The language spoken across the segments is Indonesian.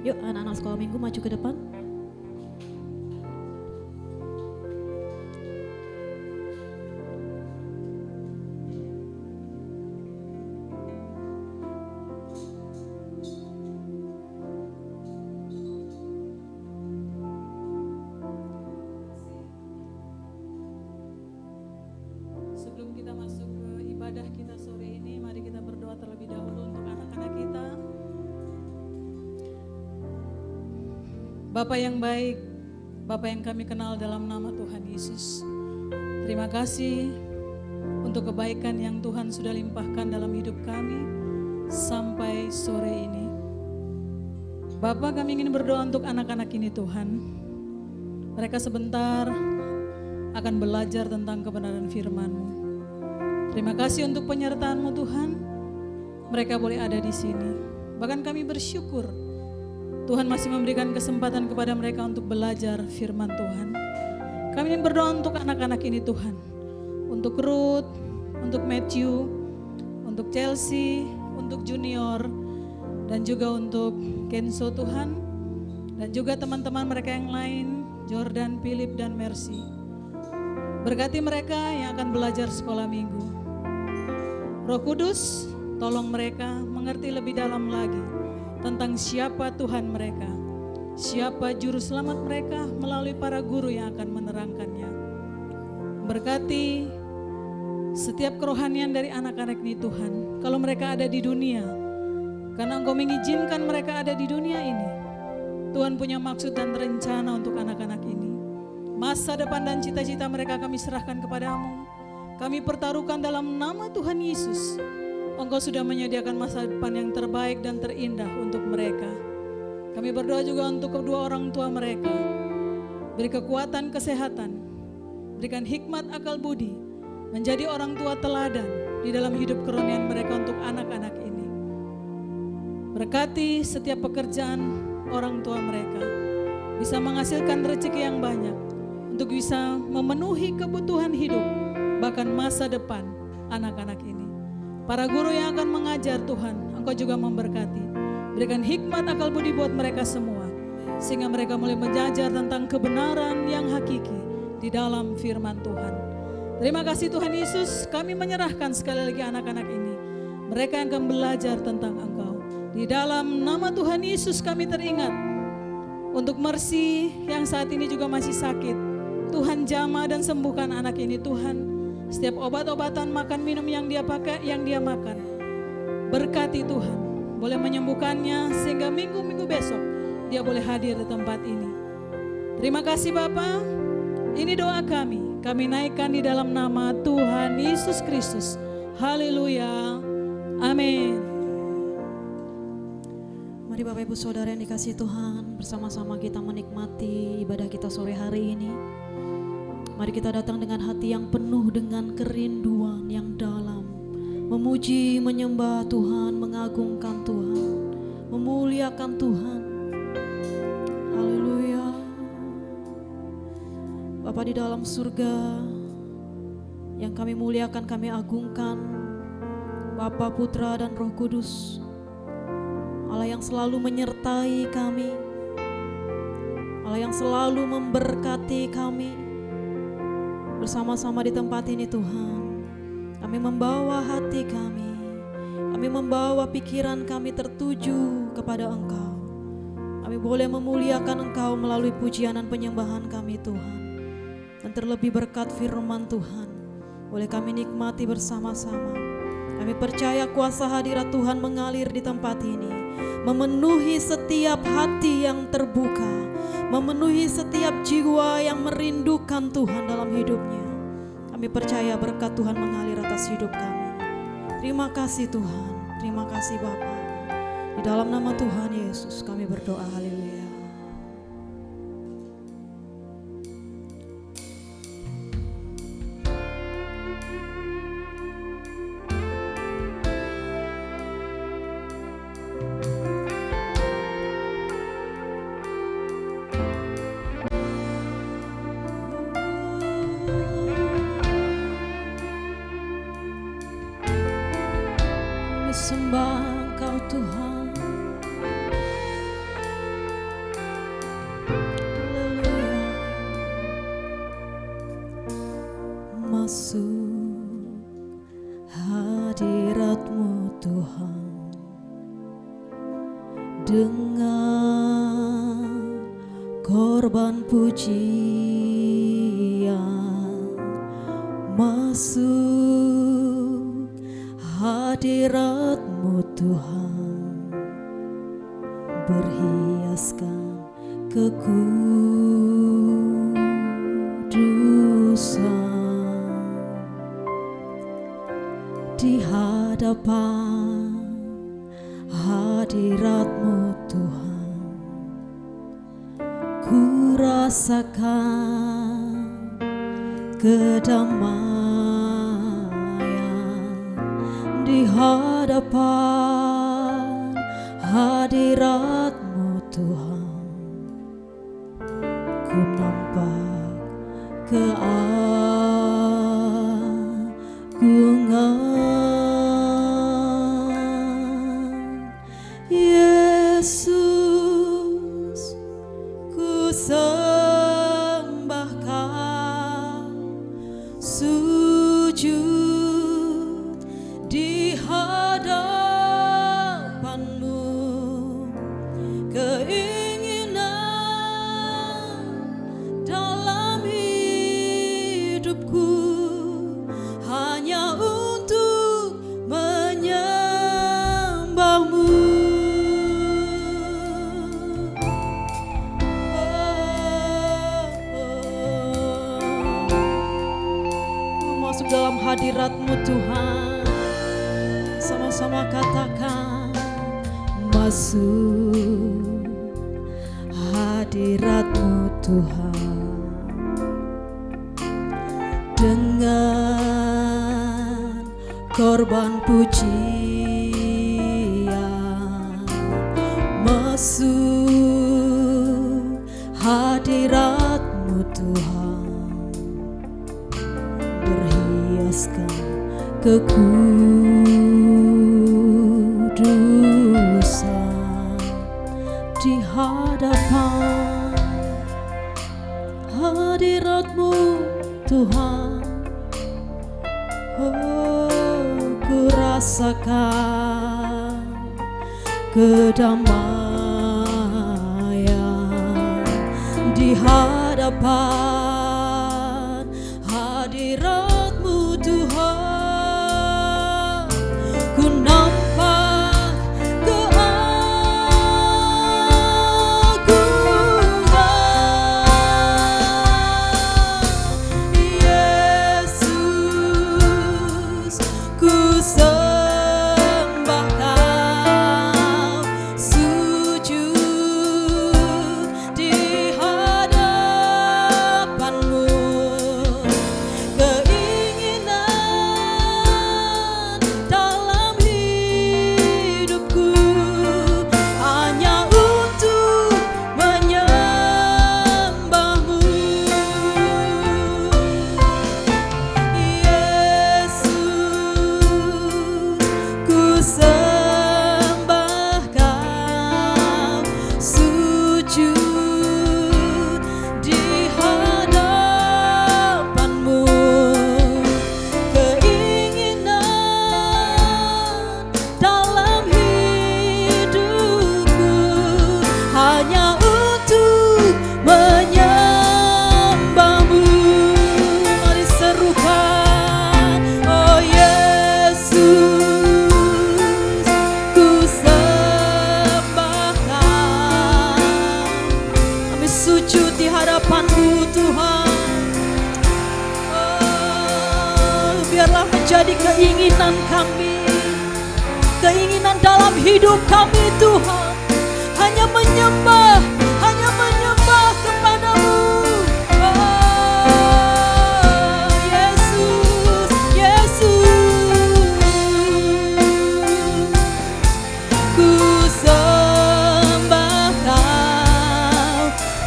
Yuk anak-anak sekolah minggu maju ke depan. Sebelum kita masuk ke ibadah kita sore ini, mari kita berdoa terlebih dahulu untuk anak-anak kita. Bapa yang baik, Bapa yang kami kenal dalam nama Tuhan Yesus. Terima kasih untuk kebaikan yang Tuhan sudah limpahkan dalam hidup kami sampai sore ini. Bapa, kami ingin berdoa untuk anak-anak ini Tuhan. Mereka sebentar akan belajar tentang kebenaran firman-Mu. Terima kasih untuk penyertaan-Mu Tuhan. Mereka boleh ada di sini. Bahkan kami bersyukur Tuhan masih memberikan kesempatan kepada mereka untuk belajar firman Tuhan. Kami ingin berdoa untuk anak-anak ini Tuhan. Untuk Ruth, untuk Matthew, untuk Chelsea, untuk Junior, dan juga untuk Kenzo Tuhan. Dan juga teman-teman mereka yang lain, Jordan, Philip, dan Mercy. Berkati mereka yang akan belajar sekolah minggu. Roh Kudus, tolong mereka mengerti lebih dalam lagi tentang siapa Tuhan mereka, siapa juru selamat mereka melalui para guru yang akan menerangkannya. Berkati setiap kerohanian dari anak-anak ini Tuhan, kalau mereka ada di dunia, karena Engkau mengizinkan mereka ada di dunia ini, Tuhan punya maksud dan rencana untuk anak-anak ini. Masa depan dan cita-cita mereka kami serahkan kepadamu. Kami pertaruhkan dalam nama Tuhan Yesus. Engkau sudah menyediakan masa depan yang terbaik dan terindah untuk mereka. Kami berdoa juga untuk kedua orang tua mereka. Beri kekuatan kesehatan, berikan hikmat akal budi, menjadi orang tua teladan di dalam hidup kerohanian mereka untuk anak-anak ini. Berkati setiap pekerjaan orang tua mereka, bisa menghasilkan rezeki yang banyak, untuk bisa memenuhi kebutuhan hidup, bahkan masa depan anak-anak ini. Para guru yang akan mengajar Tuhan, Engkau juga memberkati. Berikan hikmat akal budi buat mereka semua, sehingga mereka mulai mengajar tentang kebenaran yang hakiki di dalam firman Tuhan. Terima kasih Tuhan Yesus, kami menyerahkan sekali lagi anak-anak ini. Mereka yang akan belajar tentang Engkau. Di dalam nama Tuhan Yesus kami teringat untuk Mercy yang saat ini juga masih sakit. Tuhan jamah dan sembuhkan anak ini Tuhan. Setiap obat-obatan, makan minum yang dia pakai, yang dia makan, berkati Tuhan, boleh menyembuhkannya sehingga minggu-minggu besok dia boleh hadir di tempat ini. Terima kasih Bapa. Ini doa kami naikkan di dalam nama Tuhan Yesus Kristus. Haleluya, amin. Mari Bapak Ibu Saudara yang dikasihi Tuhan, bersama-sama kita menikmati ibadah kita sore hari ini. Mari kita datang dengan hati yang penuh dengan kerinduan yang dalam, memuji, menyembah Tuhan, mengagungkan Tuhan, memuliakan Tuhan. Haleluya. Bapa di dalam surga, yang kami muliakan, kami agungkan, Bapa, Putra, dan Roh Kudus, Allah yang selalu menyertai kami, Allah yang selalu memberkati kami. Bersama-sama di tempat ini Tuhan, kami membawa hati kami membawa pikiran kami tertuju kepada Engkau. Kami boleh memuliakan Engkau melalui pujian dan penyembahan kami Tuhan. Dan terlebih berkat firman Tuhan, boleh kami nikmati bersama-sama. Kami percaya kuasa hadirat Tuhan mengalir di tempat ini, memenuhi setiap hati yang terbuka, memenuhi setiap jiwa yang merindukan Tuhan dalam hidupnya. Kami percaya berkat Tuhan mengalir atas hidup kami. Terima kasih Tuhan, terima kasih Bapa. Di dalam nama Tuhan Yesus kami berdoa, haleluya. Sembah Engkau Tuhan, masuk hadirat-Mu Tuhan dengan korban pujian, masuk hadirat-Mu Tuhan, berhiaskan kekudusan di hadapan hadirat-Mu Tuhan. Ku rasakan kedamaian di hadapan hadirat-Mu Tuhan. Ku nampak keagungan Yesus, ku sembahkan, sujud di hadapan-Mu. Keinginan dalam hidupku hanya untuk menyembah-Mu. Masuk dalam hadirat-Mu Tuhan, sama-sama katakan, masuk hadirat-Mu Tuhan dengan korban pujian, masuk hadirat-Mu Tuhan, berhiaskan kekudusan di hadapan hadirat-Mu Tuhan. Oh, ku rasakan kedamaian di hadapan hadirat-Mu Tuhan. Ku nampak keagungan Yesus, ku sembahkan, sujud di hadapan-Mu. Keinginan dalam hidupku hanya untuk menyembah-Mu. Yesus, ku sembahkan, sujud di hadapan-Mu. Keinginan dalam hidupku hanya untuk menyembah-Mu. Mari serukan, oh Yesus, ku sembahkan. Kami sujud di hadapan-Mu Tuhan. Oh, biarlah menjadi keinginan kami, keinginan dalam hidup kami Tuhan, hanya menyembah kepada-Mu. Oh, Yesus, Yesus, ku sembahkan,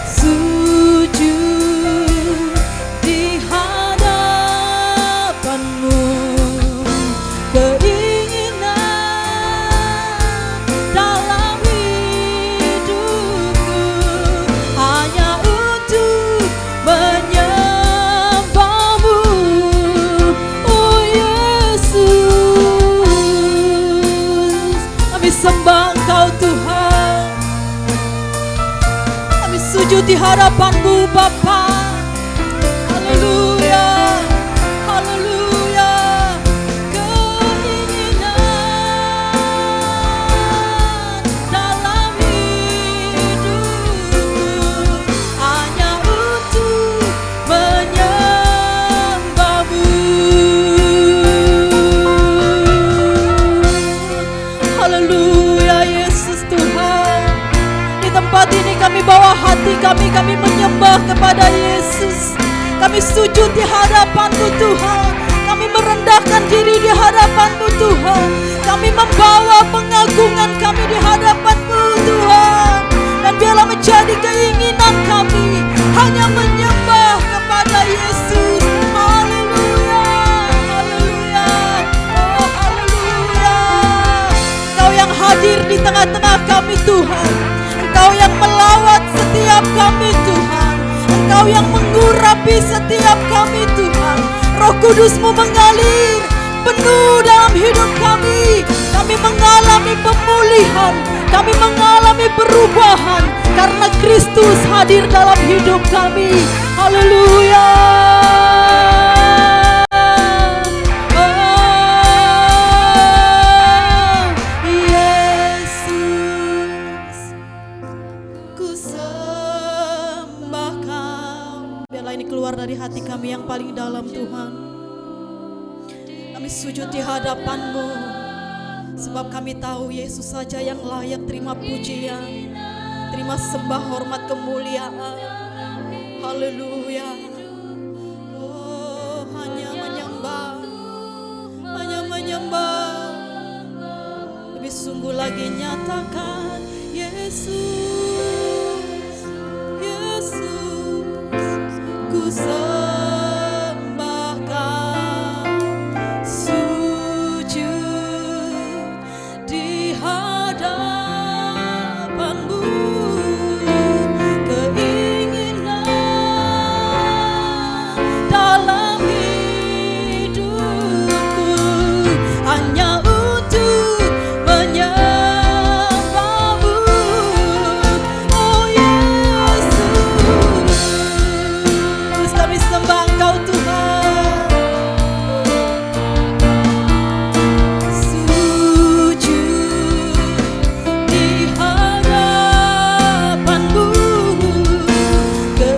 sujud di hadapan-Mu. Keinginan dalam hidup sujud di hadapan-Mu Bapa. Haleluya, haleluya. Keinginan dalam hidupku hanya untuk menyembah-Mu. Haleluya Yesus Tuhan. Di tempat ini kami bawa hati kami menyembah kepada Yesus. Kami sujud di hadapan-Mu Tuhan. Kami merendahkan diri di hadapan-Mu Tuhan. Kami membawa pengagungan kami di hadapan-Mu Tuhan. Dan biarlah menjadi keinginan kami hanya menyembah kepada Yesus. Haleluya, haleluya, oh haleluya. Engkau yang hadir di tengah-tengah kami Tuhan. Engkau yang melawat setiap kami Tuhan. Engkau yang mengurapi setiap kami Tuhan. Roh Kudus-Mu mengalir penuh dalam hidup kami. Kami mengalami pemulihan, kami mengalami perubahan karena Kristus hadir dalam hidup kami. Haleluya. Dari hati kami yang paling dalam Tuhan, kami sujud di hadapan-Mu sebab kami tahu Yesus saja yang layak terima pujian, terima sembah, hormat, kemuliaan. Haleluya. Oh, hanya menyembah, lebih sungguh lagi nyatakan Yesus, Yesus, ku sembahkan, sujud di hadapan-Mu. Keinginan dalam hidupku hanya untuk menyembah-Mu. Oh Yesus, kami sembah Engkau Tuhan. Sujud di hadapan-Mu.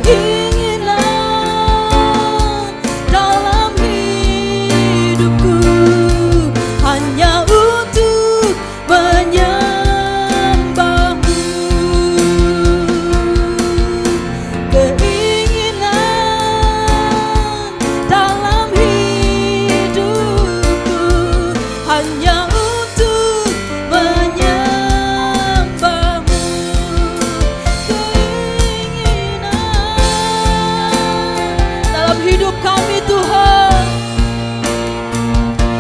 Keinginan dalam hidupku hanya untuk menyembah-Mu. Keinginan dalam hidupku hanya untuk menyembah-Mu. Keinginan dalam hidup kami Tuhan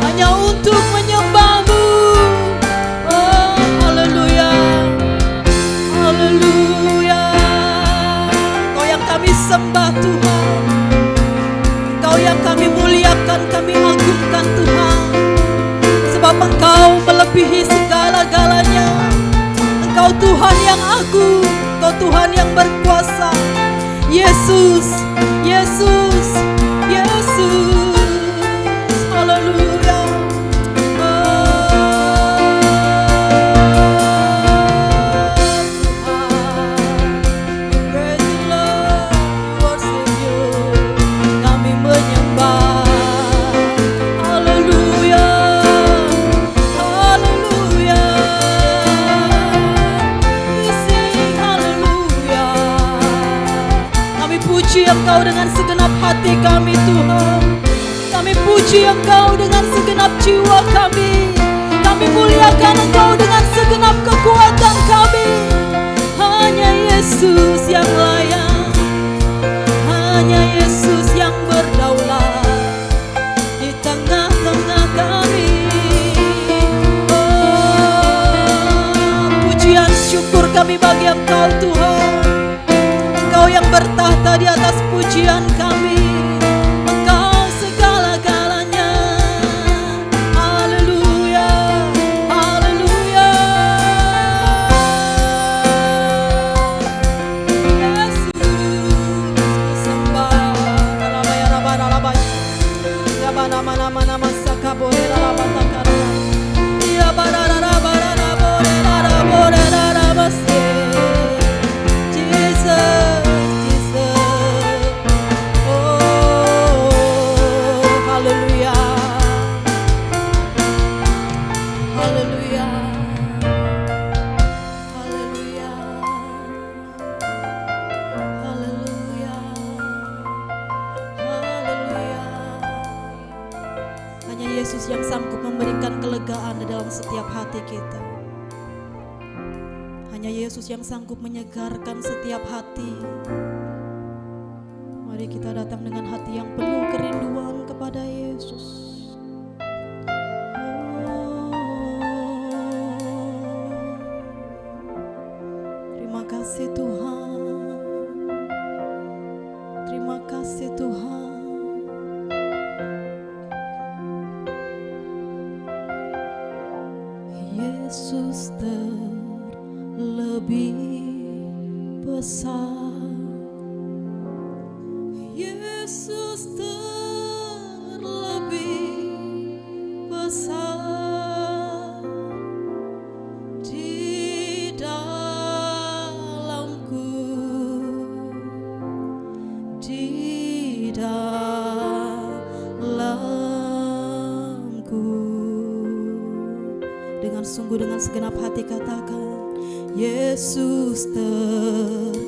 hanya untuk menyembah-Mu. Oh haleluya, haleluya. Engkau yang kami sembah Tuhan, Engkau yang kami muliakan, kami agungkan Tuhan. Sebab Engkau melebihi segala-galanya. Engkau Tuhan yang agung, Engkau Tuhan yang berkuasa. Yesus, Yesus, Yesus. Haleluya. Kami menyembah. Haleluya, haleluya. We sing haleluya. Kami puji Engkau dengan segenap hati kami Tuhan. Kami puji Engkau dengan segenap jiwa kami. Kami muliakan Engkau dengan segenap kekuatan kami. Hanya Yesus yang layak, hanya Yesus yang berdaulat di tengah-tengah kami. Oh, pujian syukur kami bagi Engkau Tuhan. Engkau yang bertahta di atas pujian kami. Engkau segala-galanya. Haleluya, haleluya. Yesus. yang sanggup memberikan kelegaan di dalam setiap hati kita. Hanya Yesus yang sanggup menyegarkan setiap hati. Mari kita datang dengan hati yang penuh kerinduan kepada Yesus. Terima kasih Tuhan. Terima kasih Tuhan. Yesus terlebih besar. Yesus terlebih besar di dalamku, di dalamku. Dengan sungguh, dengan segenap hati katakan, Yesus terlebih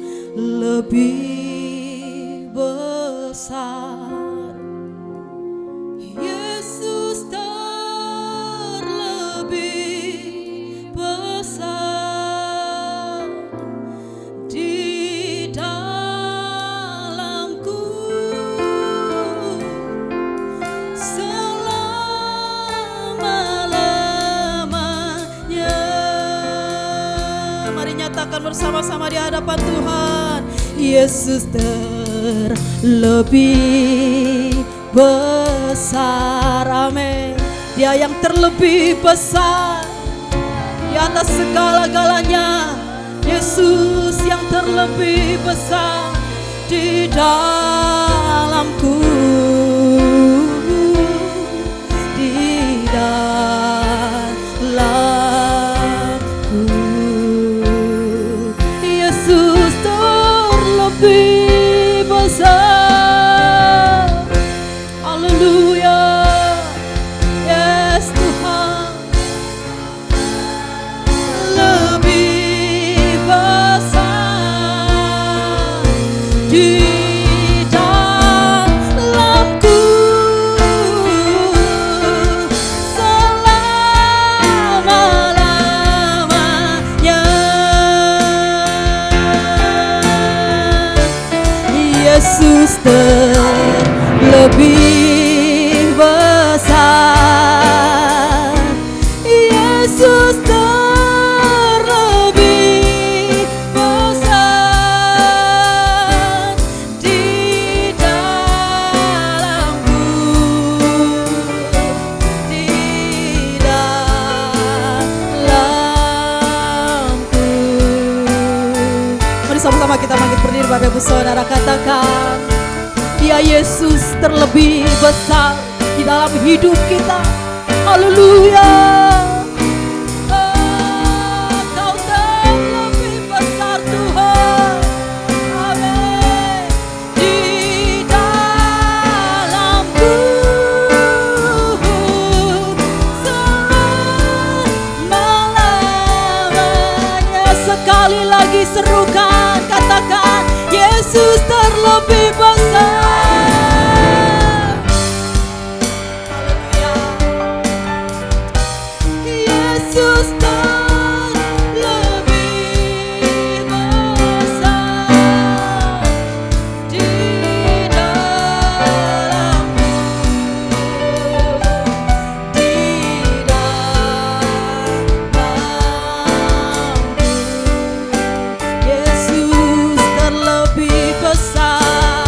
besar. Yesus terlebih besar di dalamku selama-lamanya. Mari nyatakan bersama-sama di hadapan Tuhan. Yesus terlebih besar, amin. Dia yang terlebih besar di atas segala-galanya. Yesus yang terlebih besar di dalamku, di dalamku. Yesus terlebih besar. Haleluya. Yes Tuhan. Lebih besar di dalamku selama-lamanya. Yesus terlebih besar. Yesus terlebih besar di dalamku, di dalamku. Mari sama-sama kita bangkit berdiri Bapak Ibu Saudara, katakan, Dia Yesus terlebih besar di dalam hidup kita. Haleluya. Kau terlebih besar Tuhan. Amin. Di dalamku selama-lamanya. Sekali lagi serukan, katakan, Yesus terlebih besar. Yesus terlebih besar di dalamku, di dalamku. Yesus terlebih besar.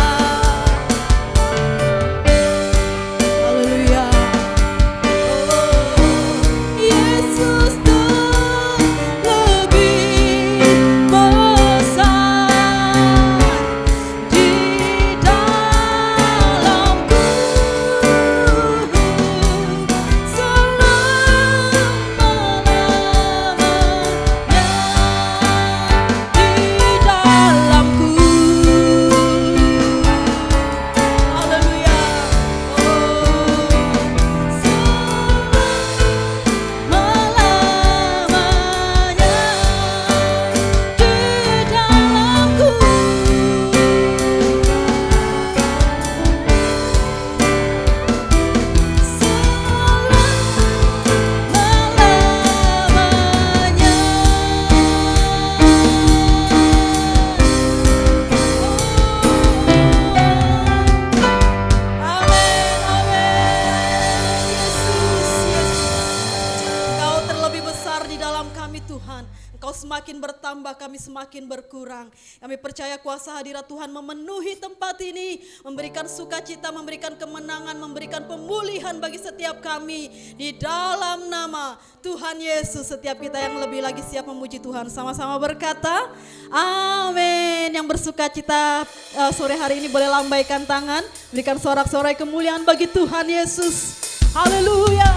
kami semakin berkurang. Kami percaya kuasa hadirat Tuhan memenuhi tempat ini, memberikan sukacita, memberikan kemenangan, memberikan pemulihan bagi setiap kami. Di dalam nama Tuhan Yesus, setiap kita yang lebih lagi siap memuji Tuhan, sama-sama berkata amin. Yang bersukacita sore hari ini boleh lambaikan tangan, berikan sorak-sorai kemuliaan bagi Tuhan Yesus. Haleluya.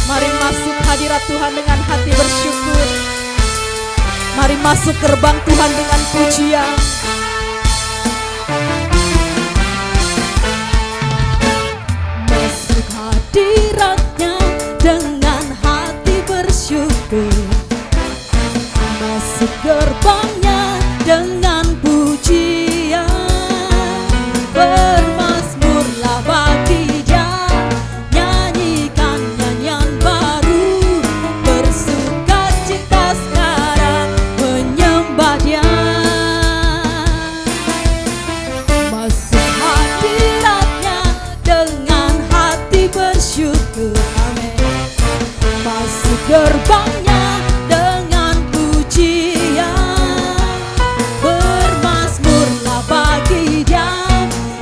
Mari masuk hadirat Tuhan dengan hati bersyukur. Mari masuk gerbang Tuhan dengan pujian. Masuk hadiratnya dengan hati bersyukur. Masuk gerbangnya dengan pujian. Bermazmurlah bagi Dia, nyanyikan nyanyian baru, bersukacita sekarang menyembah Dia. Masuk hadiratnya dengan hati bersyukur, amin. Masuk gerbangnya dengan pujian, bermazmurlah bagi Dia,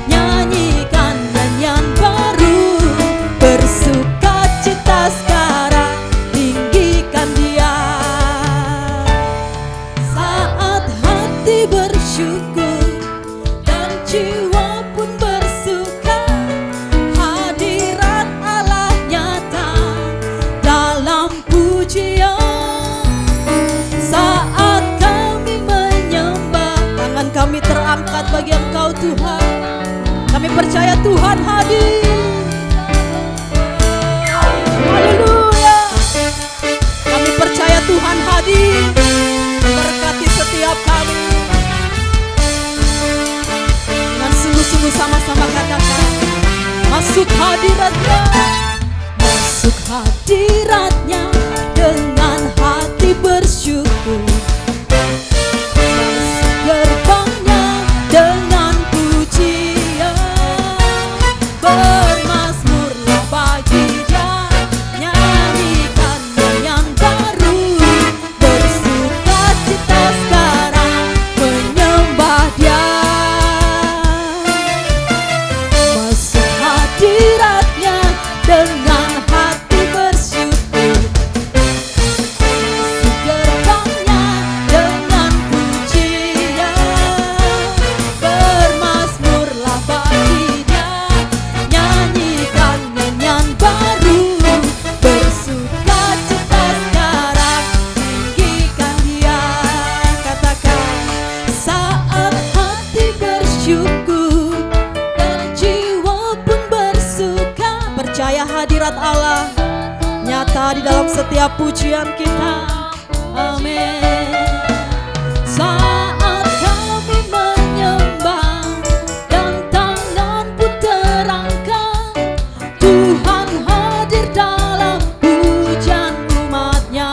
nyanyikan nyanyian baru, bersukacita sekarang, tinggikan Dia. Saat hati bersyukur dan jiwa pun bersuka, hadirat Allah nyata dalam pujian. Saat kami menyembah, tangan kami terangkat bagi Engkau Tuhan. Kami percaya Tuhan hadir. Haleluya. Kami percaya Tuhan hadir, memberkati setiap kami. Dengan sungguh-sungguh sama-sama katakan, masuk hadiratnya. Masuk hadiratnya dengan hati bersyukur. Masuk gerbangnya dengan pujian, bermazmurlah bagi Dia, nyanyikan nyanyian baru, bersukacita sekarang menyembah Dia. Masuk hadiratnya dengan hati bersyukur. Masuk gerbangnya dengan pujian, bermazmurlah bagi Dia, nyanyikan nyanyian baru, bersukacita sekarang, tinggikan Dia. Katakan, saat hati bersyukur dan jiwa pun bersuka, percaya hadirat Allah nyata di dalam setiap pujian kita. Amin. Saat kami menyembah dan tangan pun terangkat, Tuhan hadir dalam pujian umat-Nya.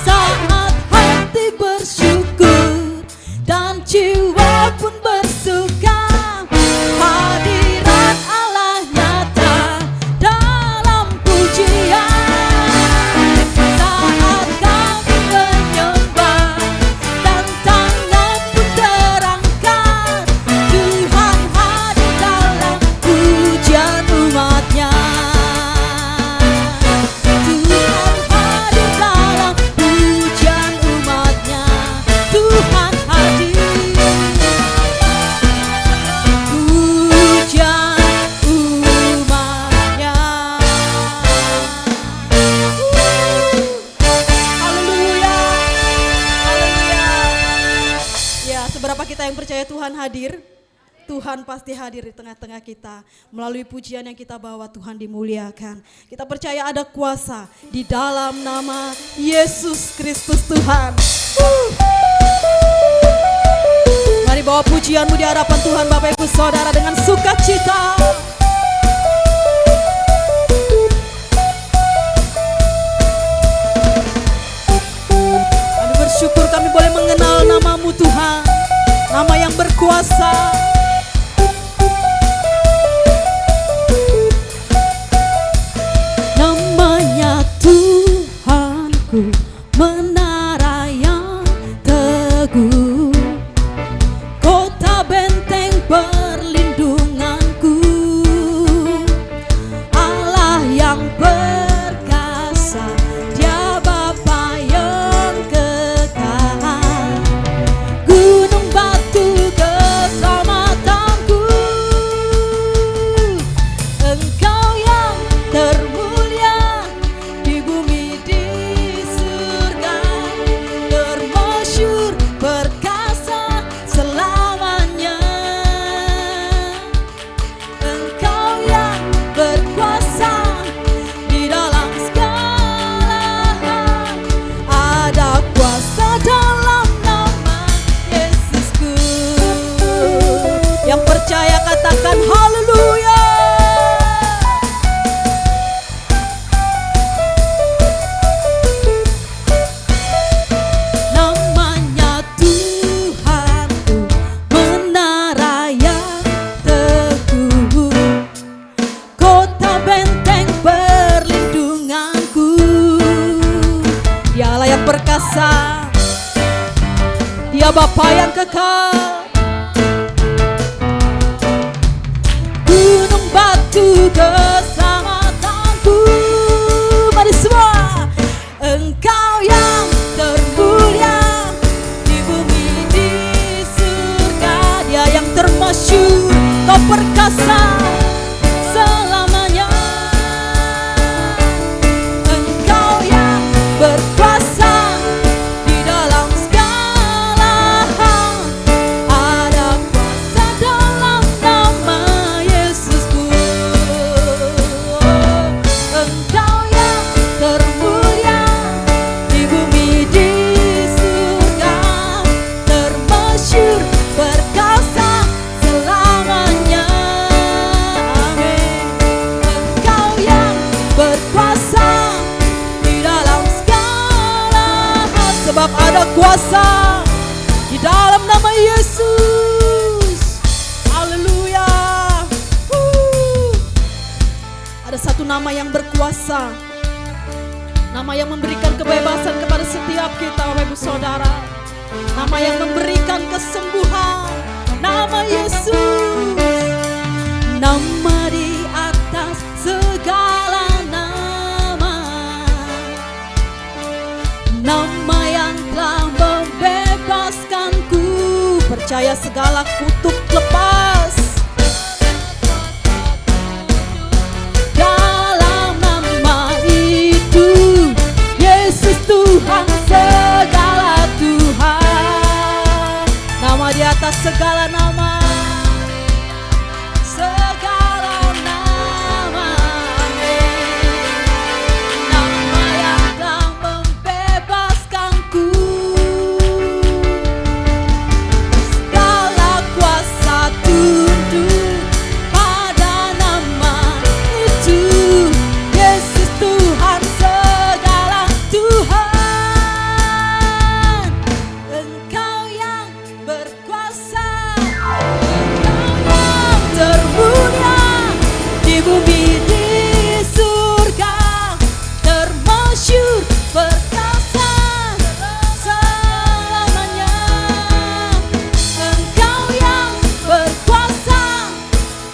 Saat hati bersyukur dan jiwa pun bersuka, hadirat Allah nyata dalam pujian. Saat kami menyembah dan tangan pun terangkat, Tuhan hadir dalam pujian umat-Nya. Tuhan hadir dalam pujian umat-Nya. Tuhan hadir. Pujian umat-Nya. Haleluya. Haleluya. Ya, seberapa kita yang percaya Tuhan hadir? Tuhan pasti hadir di tengah-tengah kita. Melalui pujian yang kita bawa, Tuhan dimuliakan. Kita percaya ada kuasa di dalam nama Yesus Kristus Tuhan. Mari bawa pujianmu di hadapan Tuhan Bapak Ibu Saudara dengan sukacita. Kami bersyukur kami boleh mengenal nama-Mu Tuhan, nama yang berkuasa. Namanya Tuhanku Dia Bapa yang kekal. Gunung batu keselamatanku. Mari semua. Engkau yang termulia di bumi di surga. Dia yang termasyhur, Kau perkasa selamanya. Engkau yang berkuasa di dalam segala hal. Ada kuasa dalam nama Yesusku. Engkau yang termulia di bumi di surga, termasyhur perkasa selamanya. Amin. Engkau yang berkuasa di dalam segala hal. Sebab ada kuasa di dalam nama Yesus. Haleluya. Ada satu nama yang berkuasa, nama yang memberikan kebebasan kepada setiap kita, Bapak Ibu Saudara. Nama yang memberikan kesembuhan, nama Yesus. Nama di atas segala nama, nama yang telah membebaskanku. Percaya segala kutuk lepas. Dalam nama itu, Yesus Tuhan segala Tuhan. Nama di atas segala nama, segala nama. Amin. Nama yang telah membebaskanku. Segala kuasa tunduk pada nama itu. Yesus Tuhan segala Tuhan. Engkau yang berkuasa, Engkau yang termulia di bumi di surga, termasyhur perkasa selamanya. Engkau yang berkuasa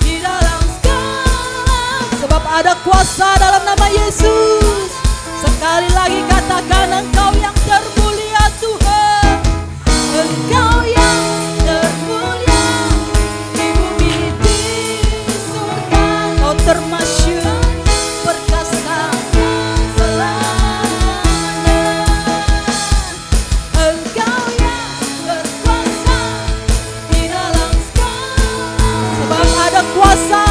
di dalam segala. Sebab ada kuasa dalam nama Yesus. Sekali lagi katakan, Engkau yang termulia Tuhan. Engkau yang termulia di bumi di surga, Kau termasyhur perkasa selamanya. Engkau yang berkuasa di dalam segala. Sebab ada kuasa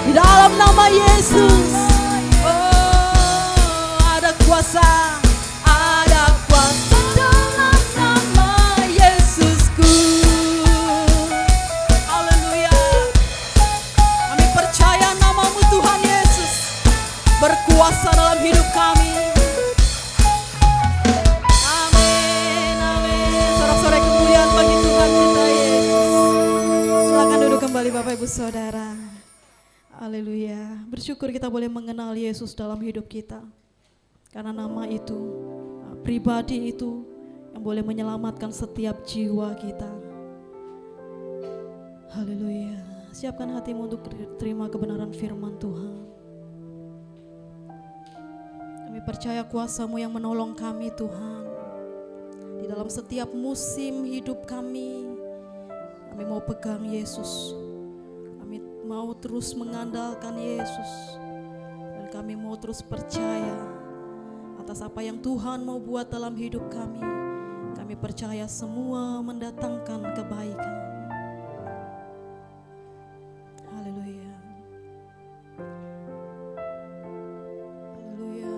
di dalam nama Yesus. Oh, ada kuasa, ada kuasa dalam nama Yesusku. Haleluya. Kami percaya nama-Mu Tuhan Yesus berkuasa dalam hidup kami. Amin, amin. Sorak-sorai kemuliaan bagi Tuhan kita Yesus. Silakan duduk kembali Bapak Ibu Saudara. Haleluya. Bersyukur kita boleh mengenal Yesus dalam hidup kita. Karena nama itu, pribadi itu yang boleh menyelamatkan setiap jiwa kita. Haleluya. Siapkan hatimu untuk terima kebenaran firman Tuhan. Kami percaya kuasa-Mu yang menolong kami Tuhan. Di dalam setiap musim hidup kami mau pegang Yesus. Kami mau terus mengandalkan Yesus. Dan kami mau terus percaya atas apa yang Tuhan mau buat dalam hidup kami. Kami percaya semua mendatangkan kebaikan. Haleluya. Haleluya.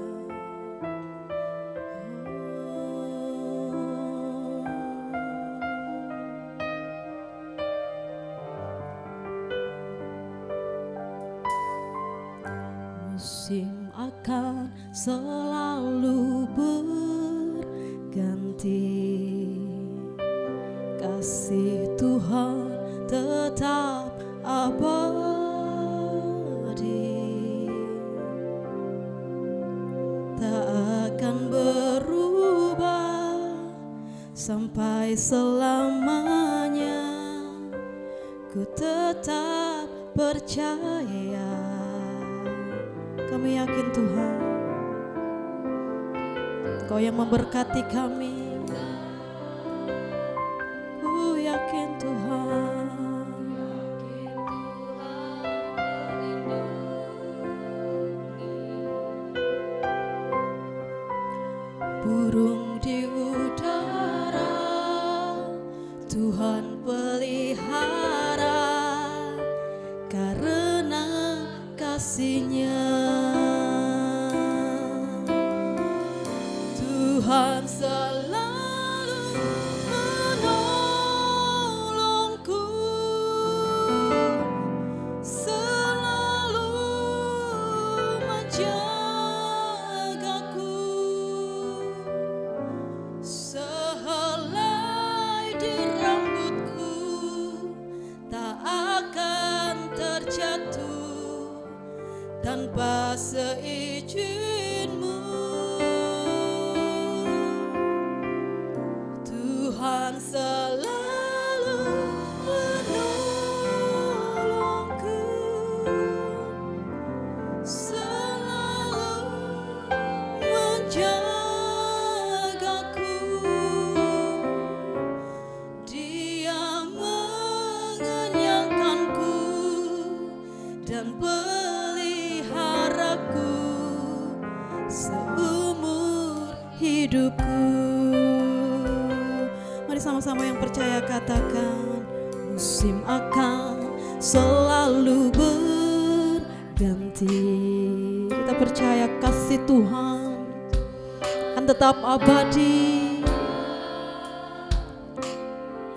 Musim akan selalu berganti, kasih Tuhan tetap abadi, tak akan berubah sampai selamanya. Ku tetap percaya. Kami yakin Tuhan, Kau yang memberkati kami. Ku yakin Tuhan. Burung di udara Tuhan pelihara karena kasih-Nya. Tuhan selalu menolongku, selalu menjagaku. Sehelai di rambutku tak akan terjatuh tanpa seizin-Mu. Tuhan selalu menolongku, selalu menjagaku. Dia mengenyangkanku dan peliharaku seumur hidupku. Mari sama-sama yang percaya katakan, musim akan selalu berganti. Kita percaya kasih Tuhan akan tetap abadi,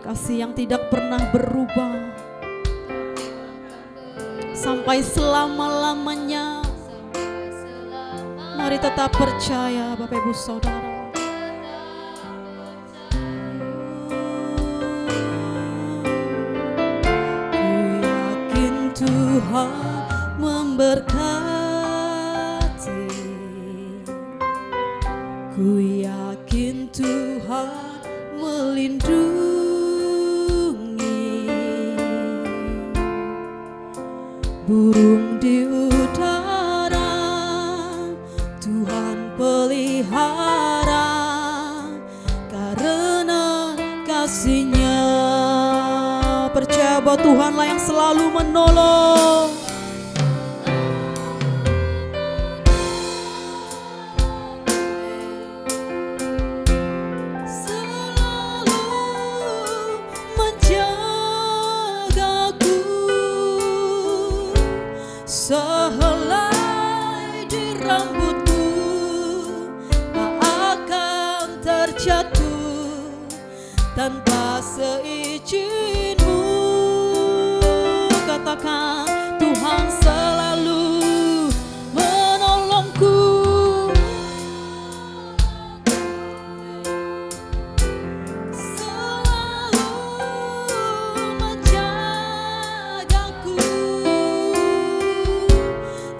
kasih yang tidak pernah berubah sampai selama-lamanya. Mari tetap percaya Bapak Ibu Saudara. Tuhan memberkati, ku yakin Tuhan melindungi. Burung di udara Tuhan pelihara karena kasih-Nya. Percaya bahwa Tuhanlah yang selalu menolong. Selalu menjagaku. Sehelai di rambutku tak akan terjatuh tanpa seizin-Mu. Katakan, Tuhan selalu menolongku, selalu menjagaku.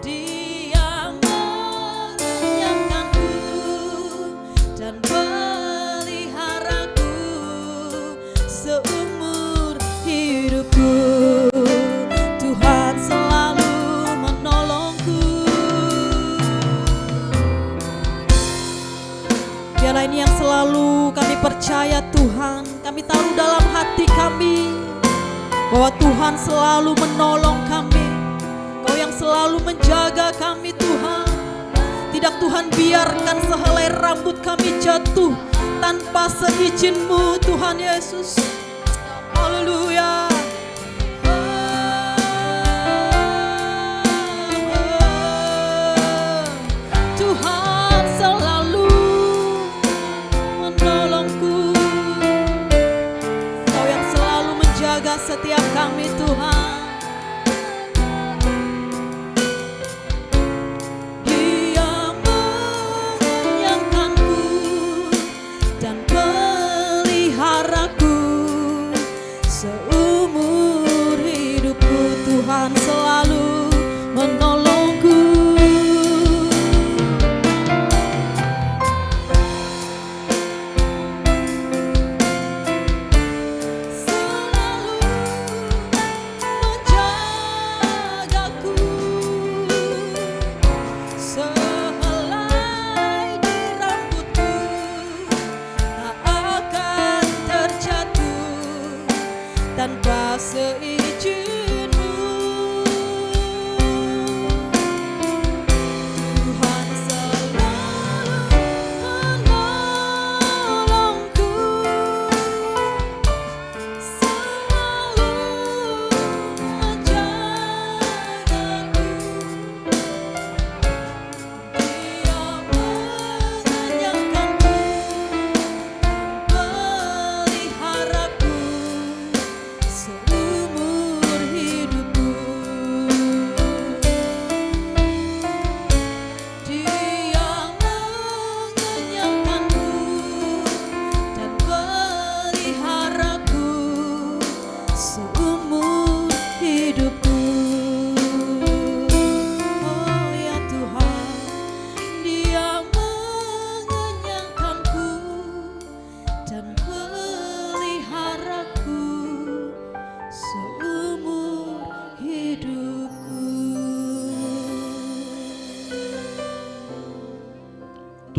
Dia mengenyangkanku dan peliharaku seumur hidupku. Tuhan selalu menolongku. Biarlah ini yang selalu kami percaya Tuhan. Kami taruh dalam hati kami bahwa Tuhan selalu menolong kami. Kau yang selalu menjaga kami Tuhan. Tidak Tuhan biarkan sehelai rambut kami jatuh tanpa seizin-Mu Tuhan Yesus. Haleluya. Tuhan selalu menolongku. Kau yang selalu menjaga setiap kami Tuhan. Dia mengenyangkanku dan peliharaku seumur hidupku. Tuhan selalu menolongku.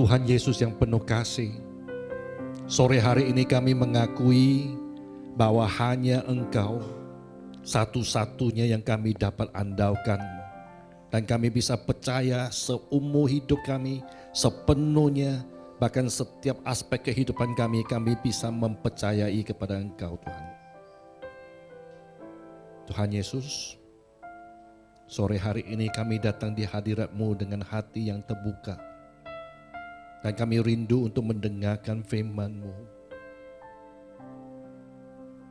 Tuhan Yesus yang penuh kasih, sore hari ini kami mengakui bahwa hanya Engkau satu-satunya yang kami dapat andalkan. Dan kami bisa percaya seumur hidup kami sepenuhnya, bahkan setiap aspek kehidupan kami bisa mempercayai kepada Engkau Tuhan. Tuhan Yesus, sore hari ini kami datang di hadirat-Mu dengan hati yang terbuka. Dan kami rindu untuk mendengarkan firman-Mu.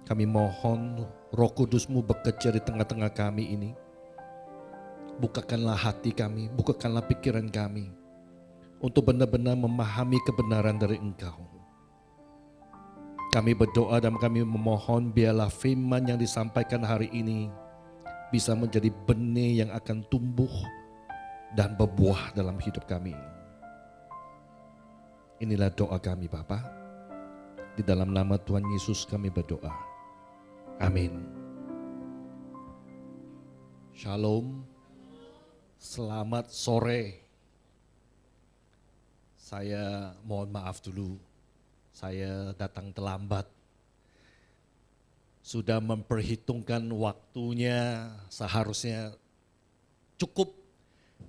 Kami mohon Roh Kudus-Mu bekerja di tengah-tengah kami ini. Bukakanlah hati kami, bukakanlah pikiran kami untuk benar-benar memahami kebenaran dari Engkau. Kami berdoa dan kami memohon biarlah firman yang disampaikan hari ini bisa menjadi benih yang akan tumbuh dan berbuah dalam hidup kami. Inilah doa kami Bapa. Di dalam nama Tuhan Yesus kami berdoa. Amin. Shalom. Selamat sore. Saya mohon maaf dulu. Saya datang terlambat. Sudah memperhitungkan waktunya seharusnya cukup.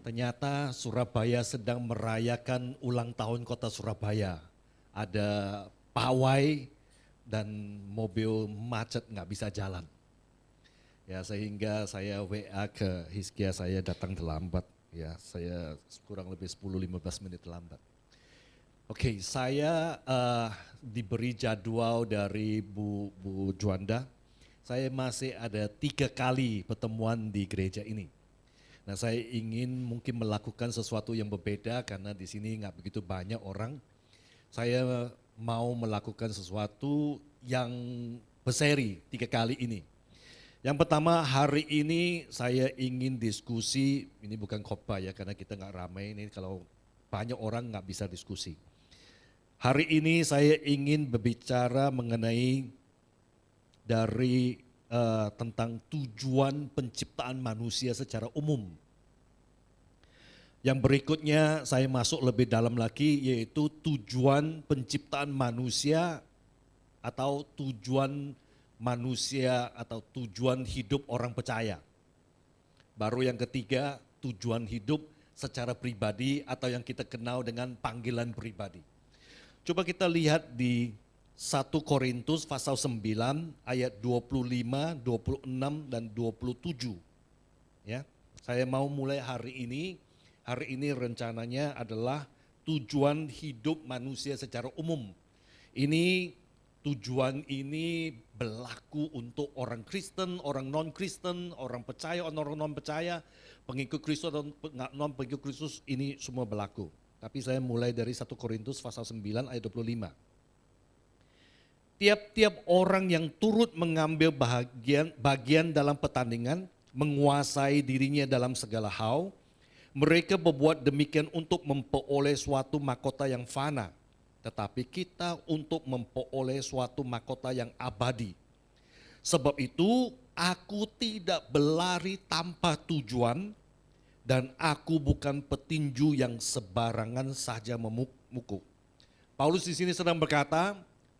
Ternyata Surabaya sedang merayakan ulang tahun kota Surabaya. Ada pawai dan mobil macet nggak bisa jalan. Ya sehingga saya WA ke Hizkia, saya datang terlambat. Ya saya kurang lebih 10-15 menit terlambat. Oke, saya diberi jadwal dari Bu Juanda. Saya masih ada 3 kali pertemuan di gereja ini. Nah, saya ingin mungkin melakukan sesuatu yang berbeda karena di sini nggak begitu banyak orang. Saya mau melakukan sesuatu yang berseri 3 kali ini. Yang pertama, hari ini saya ingin diskusi, ini bukan khotbah ya karena kita nggak ramai, ini kalau banyak orang nggak bisa diskusi. Hari ini saya ingin berbicara mengenai dari tentang tujuan penciptaan manusia secara umum. Yang berikutnya saya masuk lebih dalam lagi yaitu tujuan penciptaan manusia atau tujuan manusia atau tujuan hidup orang percaya. Baru yang ketiga tujuan hidup secara pribadi atau yang kita kenal dengan panggilan pribadi. Coba kita lihat di 1 Korintus pasal 9 ayat 25, 26 dan 27. Ya. Saya mau mulai hari ini. Hari ini rencananya adalah tujuan hidup manusia secara umum. Tujuan ini berlaku untuk orang Kristen, orang non-Kristen, orang percaya, orang non-percaya, pengikut Kristus dan non-pengikut Kristus, ini semua berlaku. Tapi saya mulai dari 1 Korintus pasal 9 ayat 25. Tiap-tiap orang yang turut mengambil bagian dalam pertandingan, menguasai dirinya dalam segala hal, mereka berbuat demikian untuk memperoleh suatu mahkota yang fana. Tetapi kita untuk memperoleh suatu mahkota yang abadi. Sebab itu aku tidak berlari tanpa tujuan dan aku bukan petinju yang sebarangan saja memukul. Paulus di sini sedang berkata,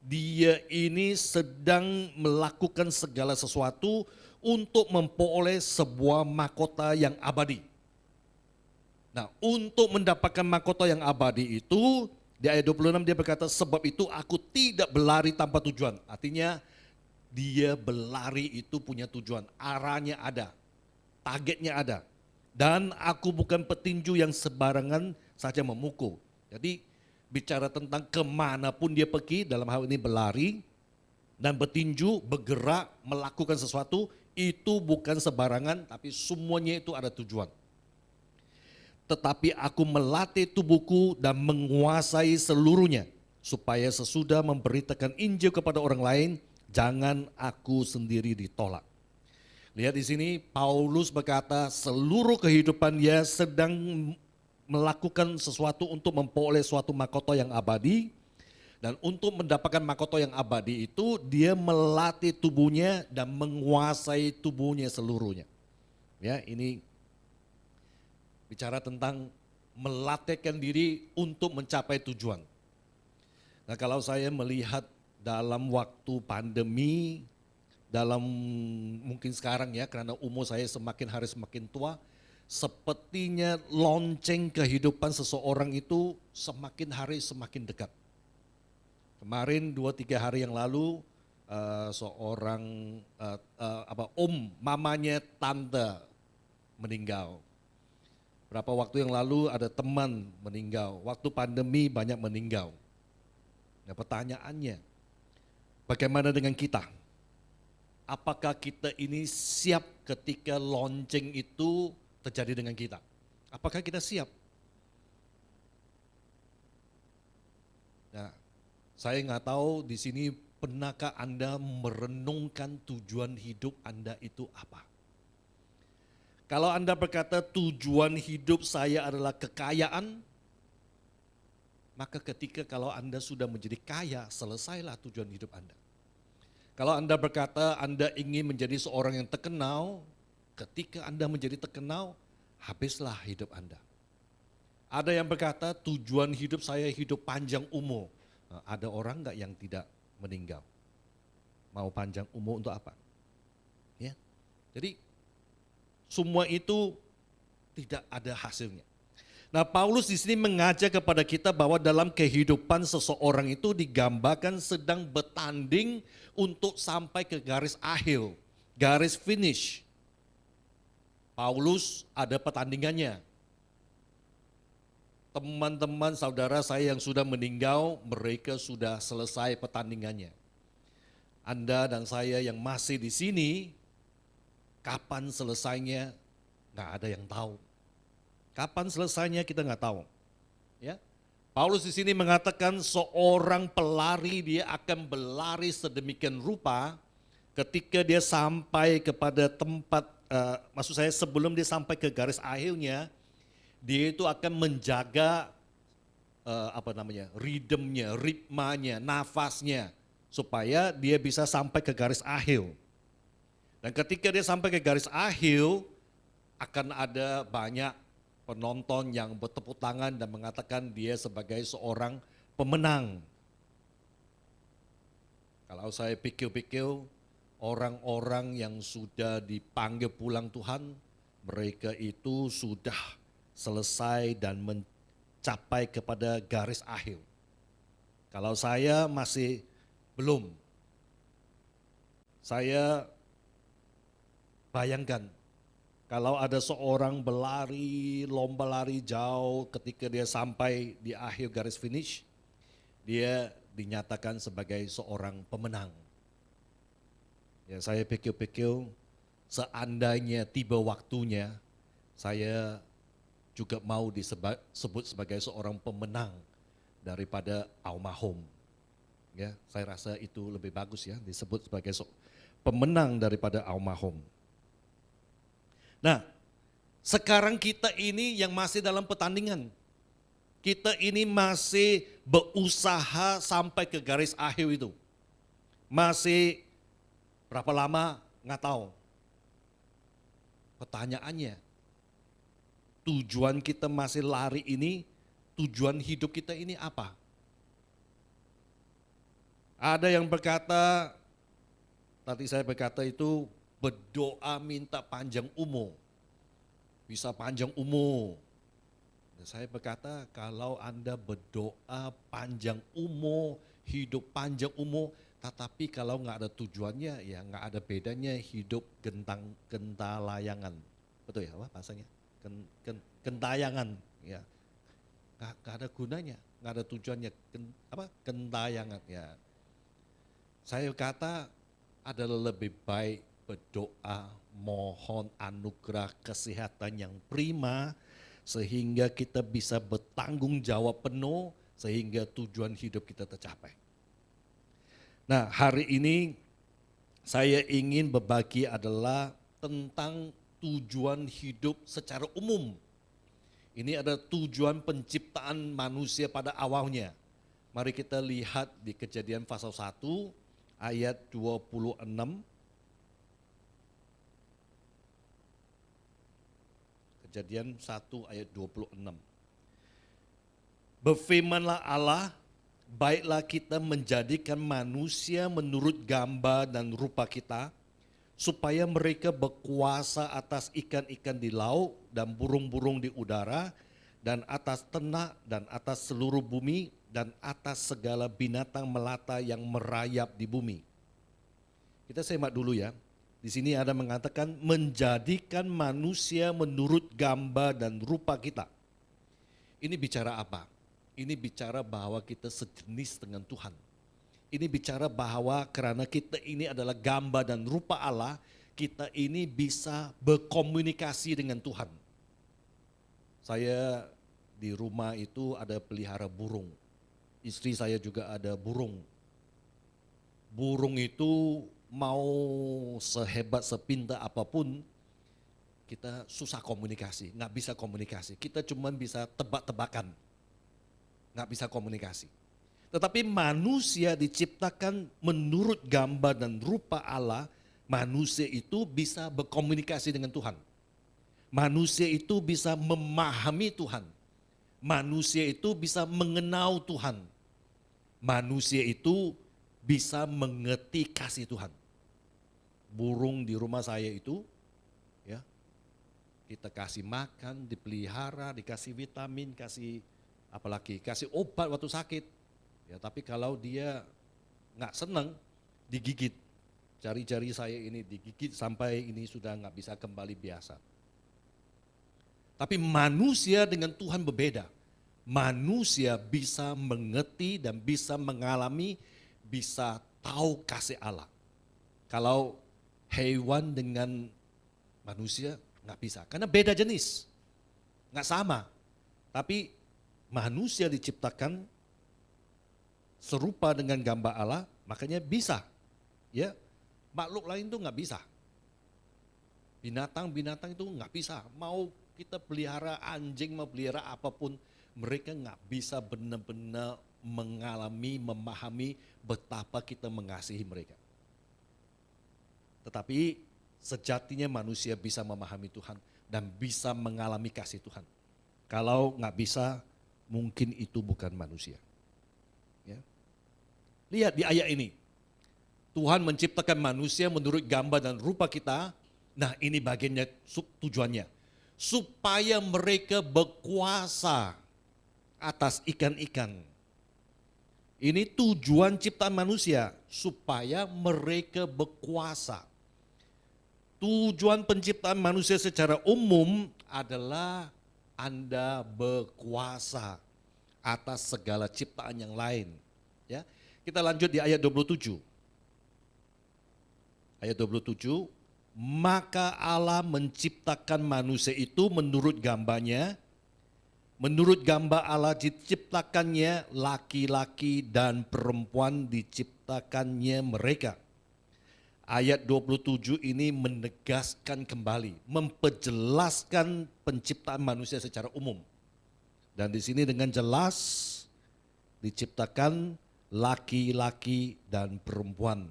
dia ini sedang melakukan segala sesuatu untuk memperoleh sebuah mahkota yang abadi. Nah, untuk mendapatkan mahkota yang abadi itu, di ayat 26 dia berkata, sebab itu aku tidak berlari tanpa tujuan. Artinya dia berlari itu punya tujuan, arahnya ada, targetnya ada. Dan aku bukan petinju yang sebarangan saja memukul. Jadi bicara tentang kemanapun dia pergi, dalam hal ini berlari dan bertinju, bergerak, melakukan sesuatu, itu bukan sebarangan tapi semuanya itu ada tujuan. Tetapi aku melatih tubuhku dan menguasai seluruhnya, supaya sesudah memberitakan Injil kepada orang lain, jangan aku sendiri ditolak. Lihat di sini Paulus berkata seluruh kehidupan dia sedang melakukan sesuatu untuk memperoleh suatu mahkota yang abadi. Dan untuk mendapatkan mahkota yang abadi itu dia melatih tubuhnya dan menguasai tubuhnya seluruhnya. Ya, ini bicara tentang melatihkan diri untuk mencapai tujuan. Nah, kalau saya melihat dalam waktu pandemi, dalam mungkin sekarang ya, karena umur saya semakin hari semakin tua, sepertinya lonceng kehidupan seseorang itu semakin hari semakin dekat. Kemarin 2-3 hari yang lalu seorang mamanya tante meninggal. Berapa waktu yang lalu ada teman meninggal. Waktu pandemi banyak meninggal. Nah, pertanyaannya, bagaimana dengan kita? Apakah kita ini siap ketika lonceng itu terjadi dengan kita? Apakah kita siap? Nah, saya nggak tahu di sini pernahkah Anda merenungkan tujuan hidup Anda itu apa? Kalau Anda berkata tujuan hidup saya adalah kekayaan, maka ketika kalau Anda sudah menjadi kaya, selesailah tujuan hidup Anda. Kalau Anda berkata Anda ingin menjadi seorang yang terkenal, ketika Anda menjadi terkenal, habislah hidup Anda. Ada yang berkata tujuan hidup saya hidup panjang umur. Nah, ada orang enggak yang tidak meninggal? Mau panjang umur untuk apa? Ya. Jadi semua itu tidak ada hasilnya. Nah, Paulus di sini mengajak kepada kita bahwa dalam kehidupan seseorang itu digambarkan sedang bertanding untuk sampai ke garis akhir, garis finish. Paulus ada pertandingannya. Teman-teman saudara saya yang sudah meninggal, mereka sudah selesai pertandingannya. Anda dan saya yang masih di sini, kapan selesainya nggak ada yang tahu. Kapan selesainya kita nggak tahu. Ya, Paulus di sini mengatakan seorang pelari dia akan berlari sedemikian rupa ketika dia sampai kepada tempat, maksud saya sebelum dia sampai ke garis akhirnya, dia itu akan menjaga ritmenya, ritmanya, nafasnya supaya dia bisa sampai ke garis akhir. Dan ketika dia sampai ke garis akhir akan ada banyak penonton yang bertepuk tangan dan mengatakan dia sebagai seorang pemenang. Kalau saya pikir-pikir, orang-orang yang sudah dipanggil pulang Tuhan, mereka itu sudah selesai dan mencapai kepada garis akhir. Kalau saya masih belum. Saya bayangkan, kalau ada seorang berlari, lomba lari jauh ketika dia sampai di akhir garis finish, dia dinyatakan sebagai seorang pemenang. Ya, saya pikir-pikir seandainya tiba waktunya, saya juga mau disebut sebagai seorang pemenang daripada almarhum. Ya, saya rasa itu lebih bagus ya, disebut sebagai pemenang daripada almarhum. Nah, sekarang kita ini yang masih dalam pertandingan. Kita ini masih berusaha sampai ke garis akhir itu. Masih berapa lama nggak tahu. Pertanyaannya, tujuan kita masih lari ini, tujuan hidup kita ini apa? Ada yang berkata, tadi saya berkata itu, berdoa minta panjang umur, bisa panjang umur. Dan saya berkata kalau Anda berdoa panjang umur, hidup panjang umur, tetapi kalau nggak ada tujuannya ya nggak ada bedanya hidup gentalayangan. Betul ya bahasanya? Gentayangan ya. Nggak ada gunanya, nggak ada tujuannya, gentayangan ya. Saya kata adalah lebih baik berdoa, mohon anugerah kesehatan yang prima, sehingga kita bisa bertanggung jawab penuh, sehingga tujuan hidup kita tercapai. Nah, hari ini saya ingin berbagi adalah tentang tujuan hidup secara umum. Ini adalah tujuan penciptaan manusia pada awalnya. Mari kita lihat di Kejadian pasal 1 ayat 26. Kejadian 1 ayat 26. Berfirmanlah Allah, baiklah kita menjadikan manusia menurut gambar dan rupa kita, supaya mereka berkuasa atas ikan-ikan di laut dan burung-burung di udara, dan atas ternak dan atas seluruh bumi, dan atas segala binatang melata yang merayap di bumi. Kita semak dulu ya. Di sini ada mengatakan menjadikan manusia menurut gambar dan rupa kita. Ini bicara apa? Ini bicara bahwa kita sejenis dengan Tuhan. Ini bicara bahwa karena kita ini adalah gambar dan rupa Allah, kita ini bisa berkomunikasi dengan Tuhan. Saya di rumah itu ada pelihara burung. Istri saya juga ada burung. Burung itu mau sehebat sepintar apapun, kita susah komunikasi, nggak bisa komunikasi. Kita cuma bisa tebak-tebakan, nggak bisa komunikasi. Tetapi manusia diciptakan menurut gambar dan rupa Allah, manusia itu bisa berkomunikasi dengan Tuhan. Manusia itu bisa memahami Tuhan. Manusia itu bisa mengenal Tuhan. Manusia itu bisa mengerti kasih Tuhan. Burung di rumah saya itu, ya, kita kasih makan, dipelihara, dikasih vitamin, kasih apalagi kasih obat waktu sakit. Ya, tapi kalau dia nggak senang, digigit. Jari-jari saya ini digigit sampai ini sudah nggak bisa kembali biasa. Tapi manusia dengan Tuhan berbeda. Manusia bisa mengerti dan bisa mengalami, bisa tahu kasih Allah. Kalau hewan dengan manusia nggak bisa, karena beda jenis, nggak sama. Tapi manusia diciptakan serupa dengan gambar Allah, makanya bisa. Ya, makhluk lain tuh nggak bisa. Binatang-binatang itu nggak bisa. Mau kita pelihara anjing, mau pelihara apapun, mereka nggak bisa benar-benar mengalami, memahami betapa kita mengasihi mereka. Tetapi sejatinya manusia bisa memahami Tuhan dan bisa mengalami kasih Tuhan. Kalau nggak bisa, mungkin itu bukan manusia. Ya. Lihat di ayat ini, Tuhan menciptakan manusia menurut gambar dan rupa kita. Nah, ini bagiannya tujuannya, supaya mereka berkuasa atas ikan-ikan. Ini tujuan ciptaan manusia, supaya mereka berkuasa. Tujuan penciptaan manusia secara umum adalah Anda berkuasa atas segala ciptaan yang lain. Ya, kita lanjut di ayat 27. Ayat 27, maka Allah menciptakan manusia itu menurut gambarnya. Menurut gambar Allah diciptakannya, laki-laki dan perempuan diciptakannya mereka. Ayat 27 ini menegaskan kembali, memperjelaskan penciptaan manusia secara umum. Dan di sini dengan jelas diciptakan laki-laki dan perempuan.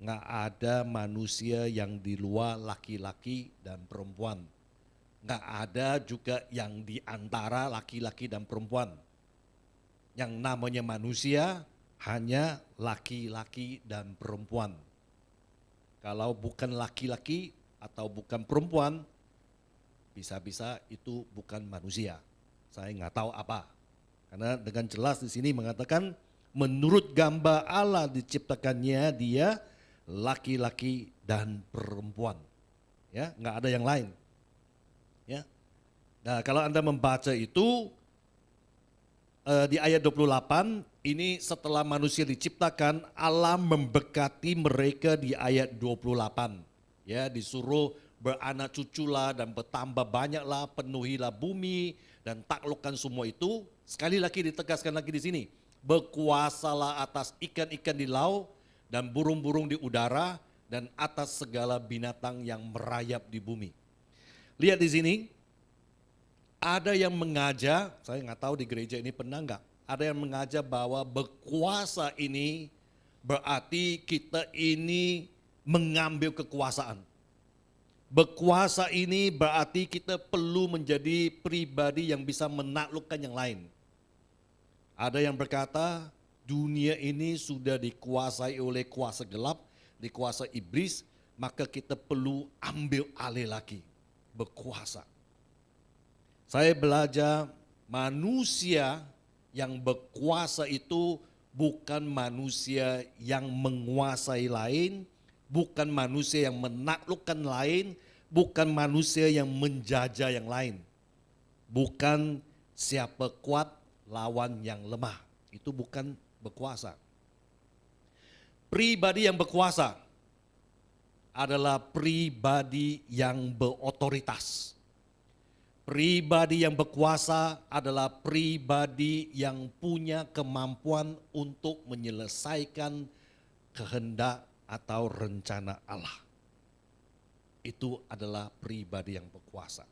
Nggak ada manusia yang di luar laki-laki dan perempuan. Nggak ada juga yang di antara laki-laki dan perempuan. Yang namanya manusia hanya laki-laki dan perempuan. Kalau bukan laki-laki atau bukan perempuan, bisa-bisa itu bukan manusia. Saya nggak tahu apa. Karena dengan jelas di sini mengatakan menurut gambar Allah diciptakannya dia laki-laki dan perempuan. Ya, nggak ada yang lain. Ya. Nah, kalau Anda membaca itu di ayat 28, ini setelah manusia diciptakan, Allah memberkati mereka di ayat 28. Ya, disuruh beranak cuculah dan bertambah banyaklah, penuhilah bumi dan taklukkan semua itu. Sekali lagi ditegaskan lagi di sini, berkuasalah atas ikan-ikan di laut dan burung-burung di udara dan atas segala binatang yang merayap di bumi. Lihat di sini, ada yang mengajar, saya nggak tahu di gereja ini pernah nggak, ada yang mengajar bahwa berkuasa ini berarti kita ini mengambil kekuasaan. Berkuasa ini berarti kita perlu menjadi pribadi yang bisa menaklukkan yang lain. Ada yang berkata dunia ini sudah dikuasai oleh kuasa gelap, dikuasai iblis, maka kita perlu ambil alih lagi, berkuasa. Saya belajar manusia yang berkuasa itu bukan manusia yang menguasai lain, bukan manusia yang menaklukkan lain, bukan manusia yang menjajah yang lain. Bukan siapa kuat lawan yang lemah. Itu bukan berkuasa. Pribadi yang berkuasa adalah pribadi yang berotoritas. Pribadi yang berkuasa adalah pribadi yang punya kemampuan untuk menyelesaikan kehendak atau rencana Allah. Itu adalah pribadi yang berkuasa.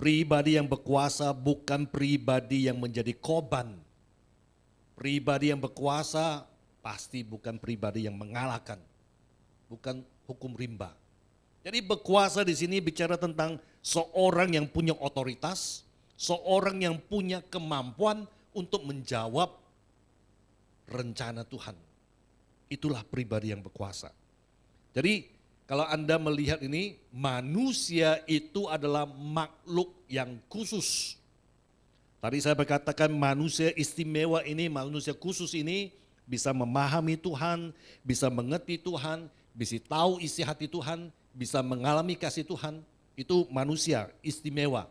Pribadi yang berkuasa bukan pribadi yang menjadi korban. Pribadi yang berkuasa pasti bukan pribadi yang mengalahkan. Bukan hukum rimba. Jadi berkuasa di sini bicara tentang seorang yang punya otoritas, seorang yang punya kemampuan untuk menjawab rencana Tuhan. Itulah pribadi yang berkuasa. Jadi kalau Anda melihat ini, manusia itu adalah makhluk yang khusus. Tadi saya berkatakan manusia istimewa ini, manusia khusus ini bisa memahami Tuhan, bisa mengerti Tuhan, bisa tahu isi hati Tuhan, bisa mengalami kasih Tuhan. Itu manusia istimewa.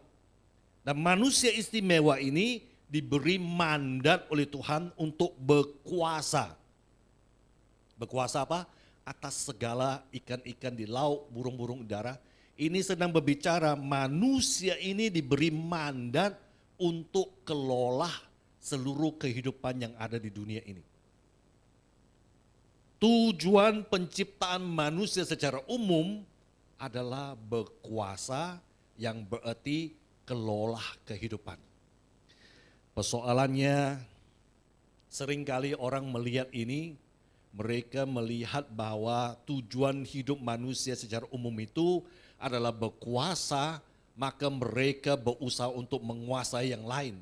Dan manusia istimewa ini diberi mandat oleh Tuhan untuk berkuasa. Berkuasa apa? Atas segala ikan-ikan di laut, burung-burung udara. Ini sedang berbicara manusia ini diberi mandat untuk kelola seluruh kehidupan yang ada di dunia ini. Tujuan penciptaan manusia secara umum adalah berkuasa, yang berarti kelola kehidupan. Persoalannya seringkali orang melihat ini, mereka melihat bahwa tujuan hidup manusia secara umum itu adalah berkuasa, maka mereka berusaha untuk menguasai yang lain.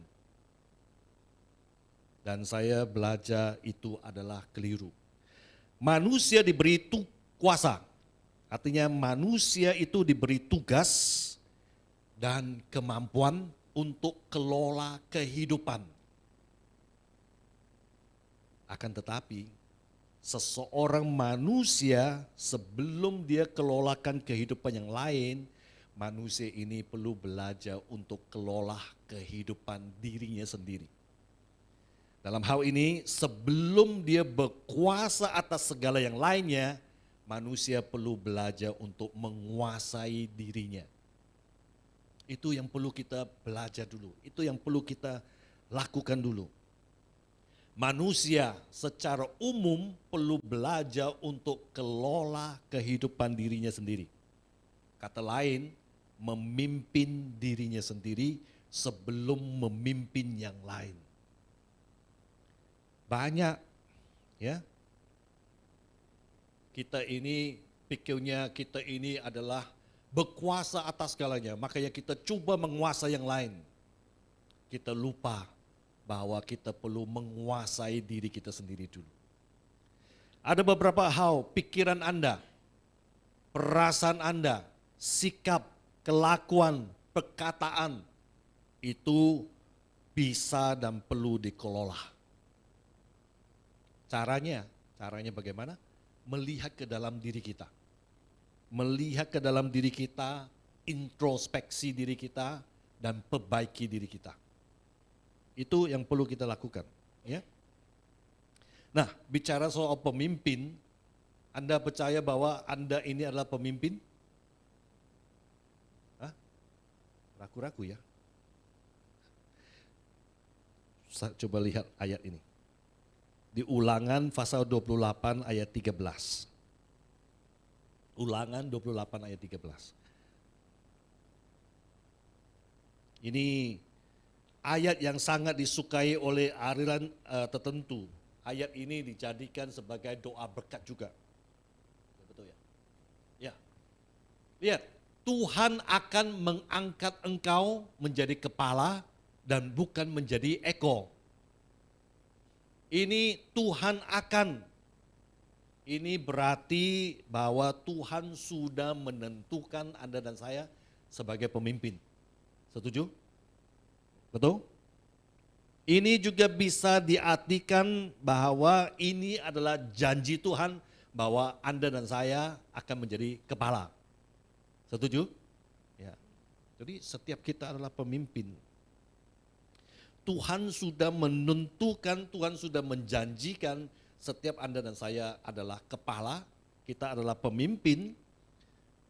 Dan saya belajar itu adalah keliru. Manusia diberi kuasa, artinya manusia itu diberi tugas dan kemampuan untuk kelola kehidupan. Akan tetapi, seseorang manusia sebelum dia kelolakan kehidupan yang lain, manusia ini perlu belajar untuk kelola kehidupan dirinya sendiri. Dalam hal ini, sebelum dia berkuasa atas segala yang lainnya, manusia perlu belajar untuk menguasai dirinya. Itu yang perlu kita belajar dulu, itu yang perlu kita lakukan dulu. Manusia secara umum perlu belajar untuk kelola kehidupan dirinya sendiri. Kata lain, memimpin dirinya sendiri sebelum memimpin yang lain. Banyak ya. Kita ini pikirnya kita ini adalah berkuasa atas segalanya, makanya kita coba menguasai yang lain. Kita lupa bahwa kita perlu menguasai diri kita sendiri dulu. Ada beberapa hal, pikiran Anda, perasaan Anda, sikap, kelakuan, perkataan, itu bisa dan perlu dikelola. Caranya bagaimana? Melihat ke dalam diri kita. Melihat ke dalam diri kita, introspeksi diri kita, dan perbaiki diri kita. Itu yang perlu kita lakukan. Ya. Nah, bicara soal pemimpin, Anda percaya bahwa Anda ini adalah pemimpin? Hah? Ragu-ragu ya. Coba lihat ayat ini. Di Ulangan pasal 28 ayat 13. Ulangan 28 ayat 13. Ini ayat yang sangat disukai oleh aliran tertentu. Ayat ini dijadikan sebagai doa berkat juga. Betul ya? Ya. Lihat, Tuhan akan mengangkat engkau menjadi kepala dan bukan menjadi ekor. Ini Tuhan akan. Ini berarti bahwa Tuhan sudah menentukan Anda dan saya sebagai pemimpin. Setuju? Betul? Ini juga bisa diartikan bahwa ini adalah janji Tuhan bahwa Anda dan saya akan menjadi kepala. Setuju? Ya. Jadi setiap kita adalah pemimpin. Tuhan sudah menentukan, Tuhan sudah menjanjikan setiap Anda dan saya adalah kepala, kita adalah pemimpin.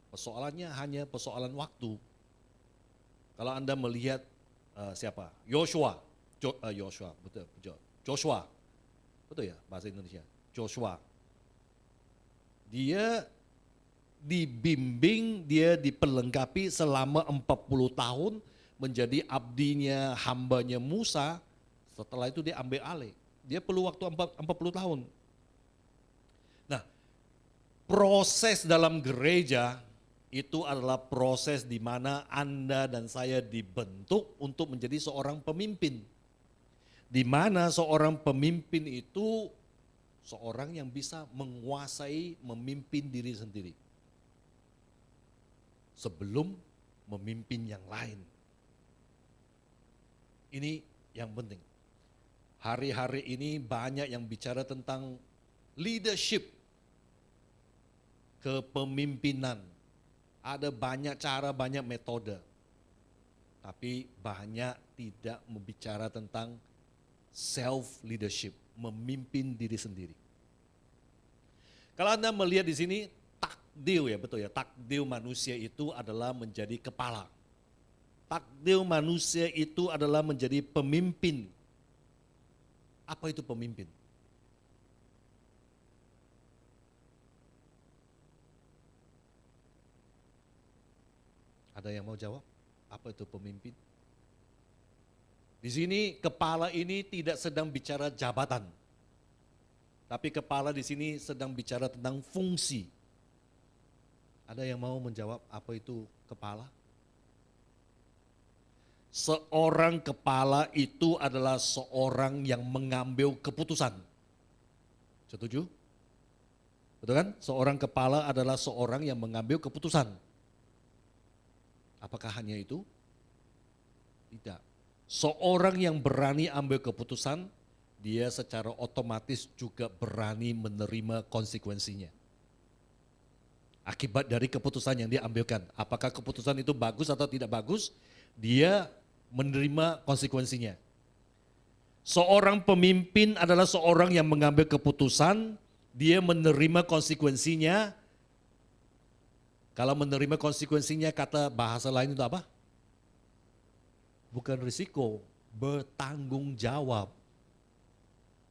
Persoalannya hanya persoalan waktu. Kalau Anda melihat siapa? Joshua, betul ya bahasa Indonesia, Joshua. Dia dibimbing, dia diperlengkapi selama 40 tahun menjadi abdinya, hambanya Musa. Setelah itu dia ambil alih. Dia perlu waktu 40 tahun. Nah, proses dalam gereja itu adalah proses di mana Anda dan saya dibentuk untuk menjadi seorang pemimpin. Di mana seorang pemimpin itu seorang yang bisa menguasai, memimpin diri sendiri. Sebelum memimpin yang lain. Ini yang penting. Hari-hari ini banyak yang bicara tentang leadership, kepemimpinan. Ada banyak cara, banyak metode. Tapi banyak tidak membicara tentang self leadership, memimpin diri sendiri. Kalau Anda melihat di sini takdir ya, betul ya, takdir manusia itu adalah menjadi kepala. Takdir manusia itu adalah menjadi pemimpin. Apa itu pemimpin? Ada yang mau jawab? Apa itu pemimpin? Di sini kepala ini tidak sedang bicara jabatan. Tapi kepala di sini sedang bicara tentang fungsi. Ada yang mau menjawab apa itu kepala? Seorang kepala itu adalah seorang yang mengambil keputusan. Setuju? Betul kan? Seorang kepala adalah seorang yang mengambil keputusan. Apakah hanya itu? Tidak. Seorang yang berani ambil keputusan, dia secara otomatis juga berani menerima konsekuensinya. Akibat dari keputusan yang dia ambilkan. Apakah keputusan itu bagus atau tidak bagus, dia menerima konsekuensinya. Seorang pemimpin adalah seorang yang mengambil keputusan, dia menerima konsekuensinya. Kalau menerima konsekuensinya, kata bahasa lain itu apa? Bukan risiko, bertanggung jawab.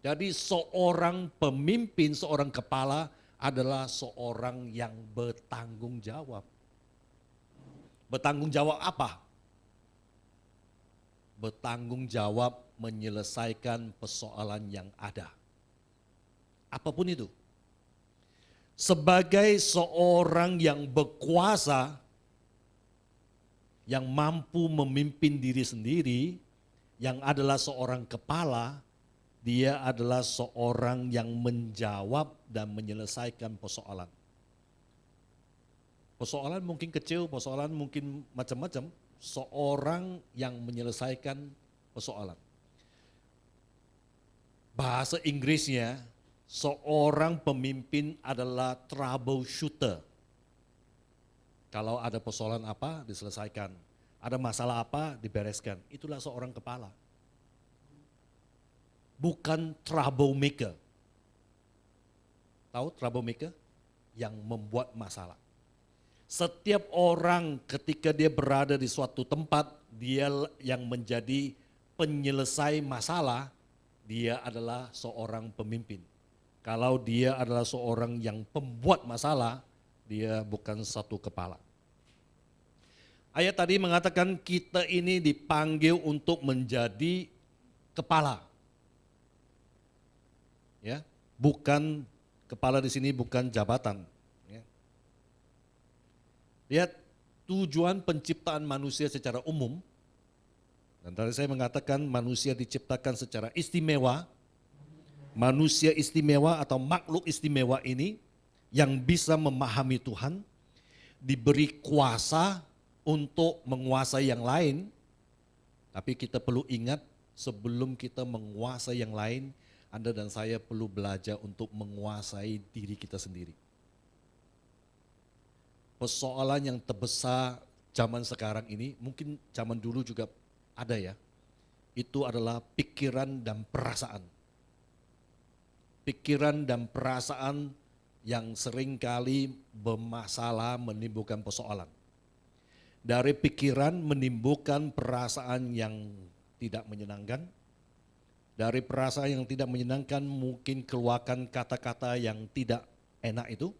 Jadi seorang pemimpin, seorang kepala adalah seorang yang bertanggung jawab. Bertanggung jawab apa? Bertanggung jawab menyelesaikan persoalan yang ada. Apapun itu. Sebagai seorang yang berkuasa, yang mampu memimpin diri sendiri, yang adalah seorang kepala, dia adalah seorang yang menjawab dan menyelesaikan persoalan. Persoalan mungkin kecil, persoalan mungkin macam-macam. Seorang yang menyelesaikan persoalan. Bahasa Inggrisnya, seorang pemimpin adalah troubleshooter. Kalau ada persoalan apa, diselesaikan. Ada masalah apa, dibereskan. Itulah seorang kepala. Bukan troublemaker. Tahu troublemaker? Yang membuat masalah. Setiap orang ketika dia berada di suatu tempat, dia yang menjadi penyelesai masalah, dia adalah seorang pemimpin. Kalau dia adalah seorang yang pembuat masalah, dia bukan satu kepala. Ayat tadi mengatakan kita ini dipanggil untuk menjadi kepala. Ya, bukan kepala di sini bukan jabatan. Lihat tujuan penciptaan manusia secara umum, dan tadi saya mengatakan manusia diciptakan secara istimewa, manusia istimewa atau makhluk istimewa ini yang bisa memahami Tuhan, diberi kuasa untuk menguasai yang lain. Tapi kita perlu ingat, sebelum kita menguasai yang lain, Anda dan saya perlu belajar untuk menguasai diri kita sendiri. Persoalan yang terbesar zaman sekarang ini, mungkin zaman dulu juga ada ya, itu adalah pikiran dan perasaan. Pikiran dan perasaan yang seringkali bermasalah, menimbulkan persoalan. Dari pikiran menimbulkan perasaan yang tidak menyenangkan. Dari perasaan yang tidak menyenangkan mungkin keluarkan kata-kata yang tidak enak itu.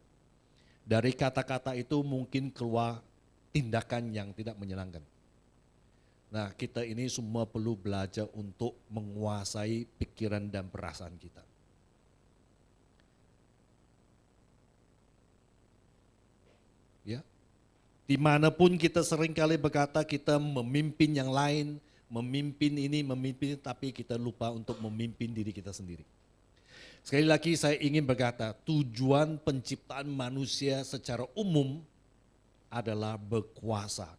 Dari kata-kata itu mungkin keluar tindakan yang tidak menyenangkan. Nah, kita ini semua perlu belajar untuk menguasai pikiran dan perasaan kita. Ya, dimanapun kita seringkali berkata kita memimpin yang lain, memimpin ini, memimpin, tapi kita lupa untuk memimpin diri kita sendiri. Sekali lagi saya ingin berkata, tujuan penciptaan manusia secara umum adalah berkuasa.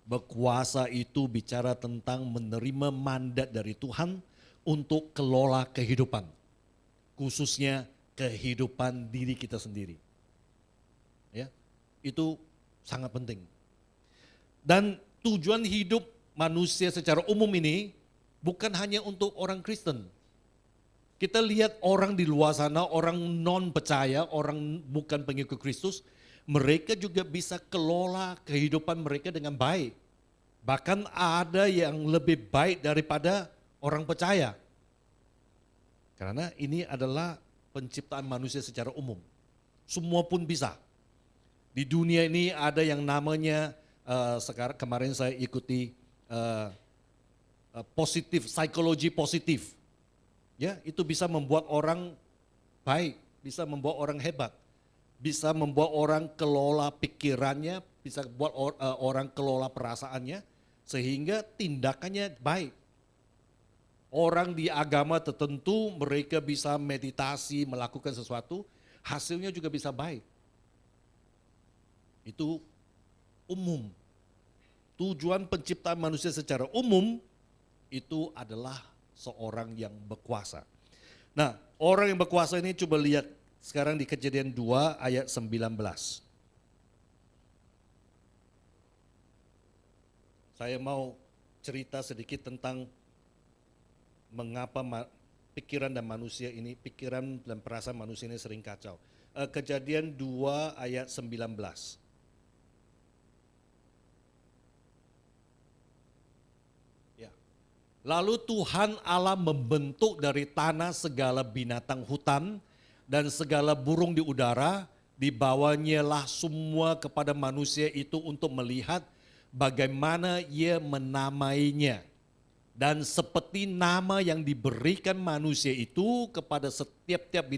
Berkuasa itu bicara tentang menerima mandat dari Tuhan untuk kelola kehidupan, khususnya kehidupan diri kita sendiri. Ya, itu sangat penting. Dan tujuan hidup manusia secara umum ini bukan hanya untuk orang Kristen. Kita lihat orang di luar sana, orang non percaya, orang bukan pengikut Kristus, mereka juga bisa kelola kehidupan mereka dengan baik. Bahkan ada yang lebih baik daripada orang percaya. Karena ini adalah penciptaan manusia secara umum. Semua pun bisa. Di dunia ini ada yang namanya, sekarang kemarin saya ikuti positif, psikologi positif. Ya, itu bisa membuat orang baik, bisa membuat orang hebat, bisa membuat orang kelola pikirannya, bisa buat orang kelola perasaannya, sehingga tindakannya baik. Orang di agama tertentu mereka bisa meditasi, melakukan sesuatu, hasilnya juga bisa baik. Itu umum. Tujuan penciptaan manusia secara umum itu adalah seorang yang berkuasa. Nah, orang yang berkuasa ini coba lihat sekarang di Kejadian 2 ayat 19. Saya mau cerita sedikit tentang mengapa pikiran dan manusia ini, pikiran dan perasaan manusia ini sering kacau. Kejadian 2 ayat 19. Lalu Tuhan Allah membentuk dari tanah segala binatang hutan dan segala burung di udara, dibawanyalah semua kepada manusia itu untuk melihat bagaimana ia menamainya. Dan seperti nama yang diberikan manusia itu kepada setiap-tiap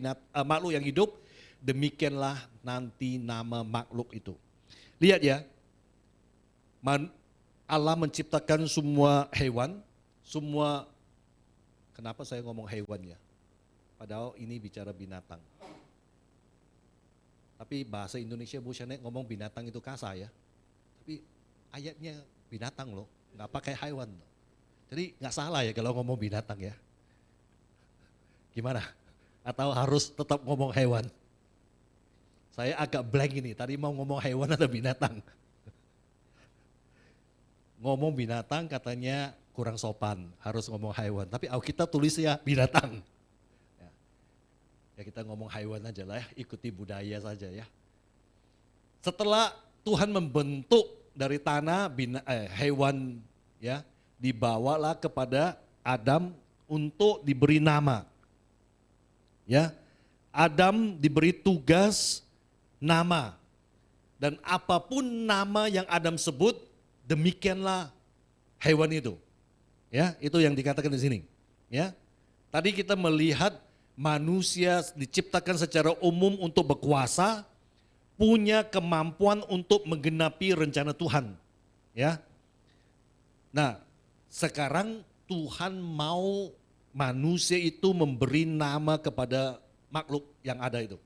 makhluk yang hidup, demikianlah nanti nama makhluk itu. Lihat ya, Allah menciptakan semua hewan, semua, kenapa saya ngomong hewan ya? Padahal ini bicara binatang. Tapi bahasa Indonesia Bu Shanek ngomong binatang itu kasar ya. Tapi ayatnya binatang loh, nggak pakai hewan. Jadi nggak salah ya kalau ngomong binatang ya. Gimana? Atau harus tetap ngomong hewan? Saya agak blank ini, tadi mau ngomong hewan atau binatang. Ngomong binatang katanya kurang sopan, harus ngomong hewan. Tapi Alkitab tulis ya binatang. Ya kita ngomong hewan aja lah ya, ikuti budaya saja ya. Setelah Tuhan membentuk dari tanah hewan ya, dibawalah kepada Adam untuk diberi nama. Ya, Adam diberi tugas nama. Dan apapun nama yang Adam sebut, demikianlah hewan itu. Ya, itu yang dikatakan di sini. Ya, tadi kita melihat manusia diciptakan secara umum untuk berkuasa, punya kemampuan untuk menggenapi rencana Tuhan. Ya, nah sekarang Tuhan mau manusia itu memberi nama kepada makhluk yang ada itu.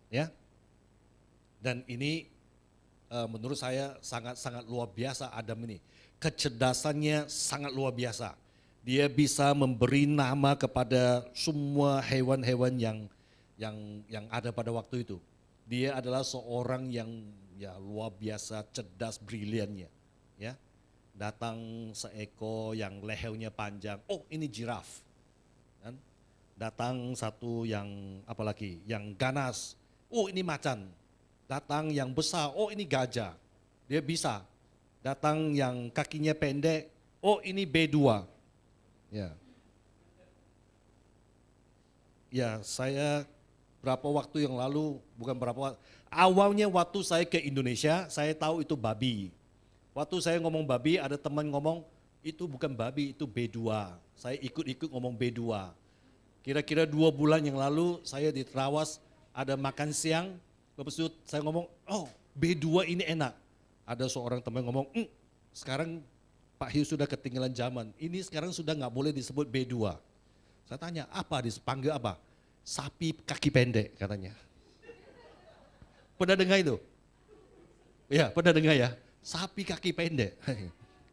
Ya. Dan ini menurut saya sangat-sangat luar biasa Adam ini. Kecerdasannya sangat luar biasa. Dia bisa memberi nama kepada semua hewan-hewan yang ada pada waktu itu. Dia adalah seorang yang luar biasa cerdas, briliannya. Ya, datang seekor yang lehernya panjang, oh ini jiraf. Kan? Datang satu yang apalagi, yang ganas, oh ini macan. Datang yang besar, oh ini gajah. Dia bisa. Datang yang kakinya pendek, oh ini B2. Ya. Ya, saya berapa waktu yang lalu, awalnya waktu saya ke Indonesia, saya tahu itu babi. Waktu saya ngomong babi, ada teman ngomong, itu bukan babi, itu B2. Saya ikut-ikut ngomong B2. Kira-kira 2 bulan yang lalu, saya di Trawas, ada makan siang, lepas itu saya ngomong, oh B2 ini enak. Ada seorang teman ngomong, sekarang Pak Hiu sudah ketinggalan zaman, ini sekarang sudah nggak boleh disebut B2. Saya tanya, apa dipanggil apa? Sapi kaki pendek katanya. Pernah dengar itu? Ya, pernah dengar ya? Sapi kaki pendek.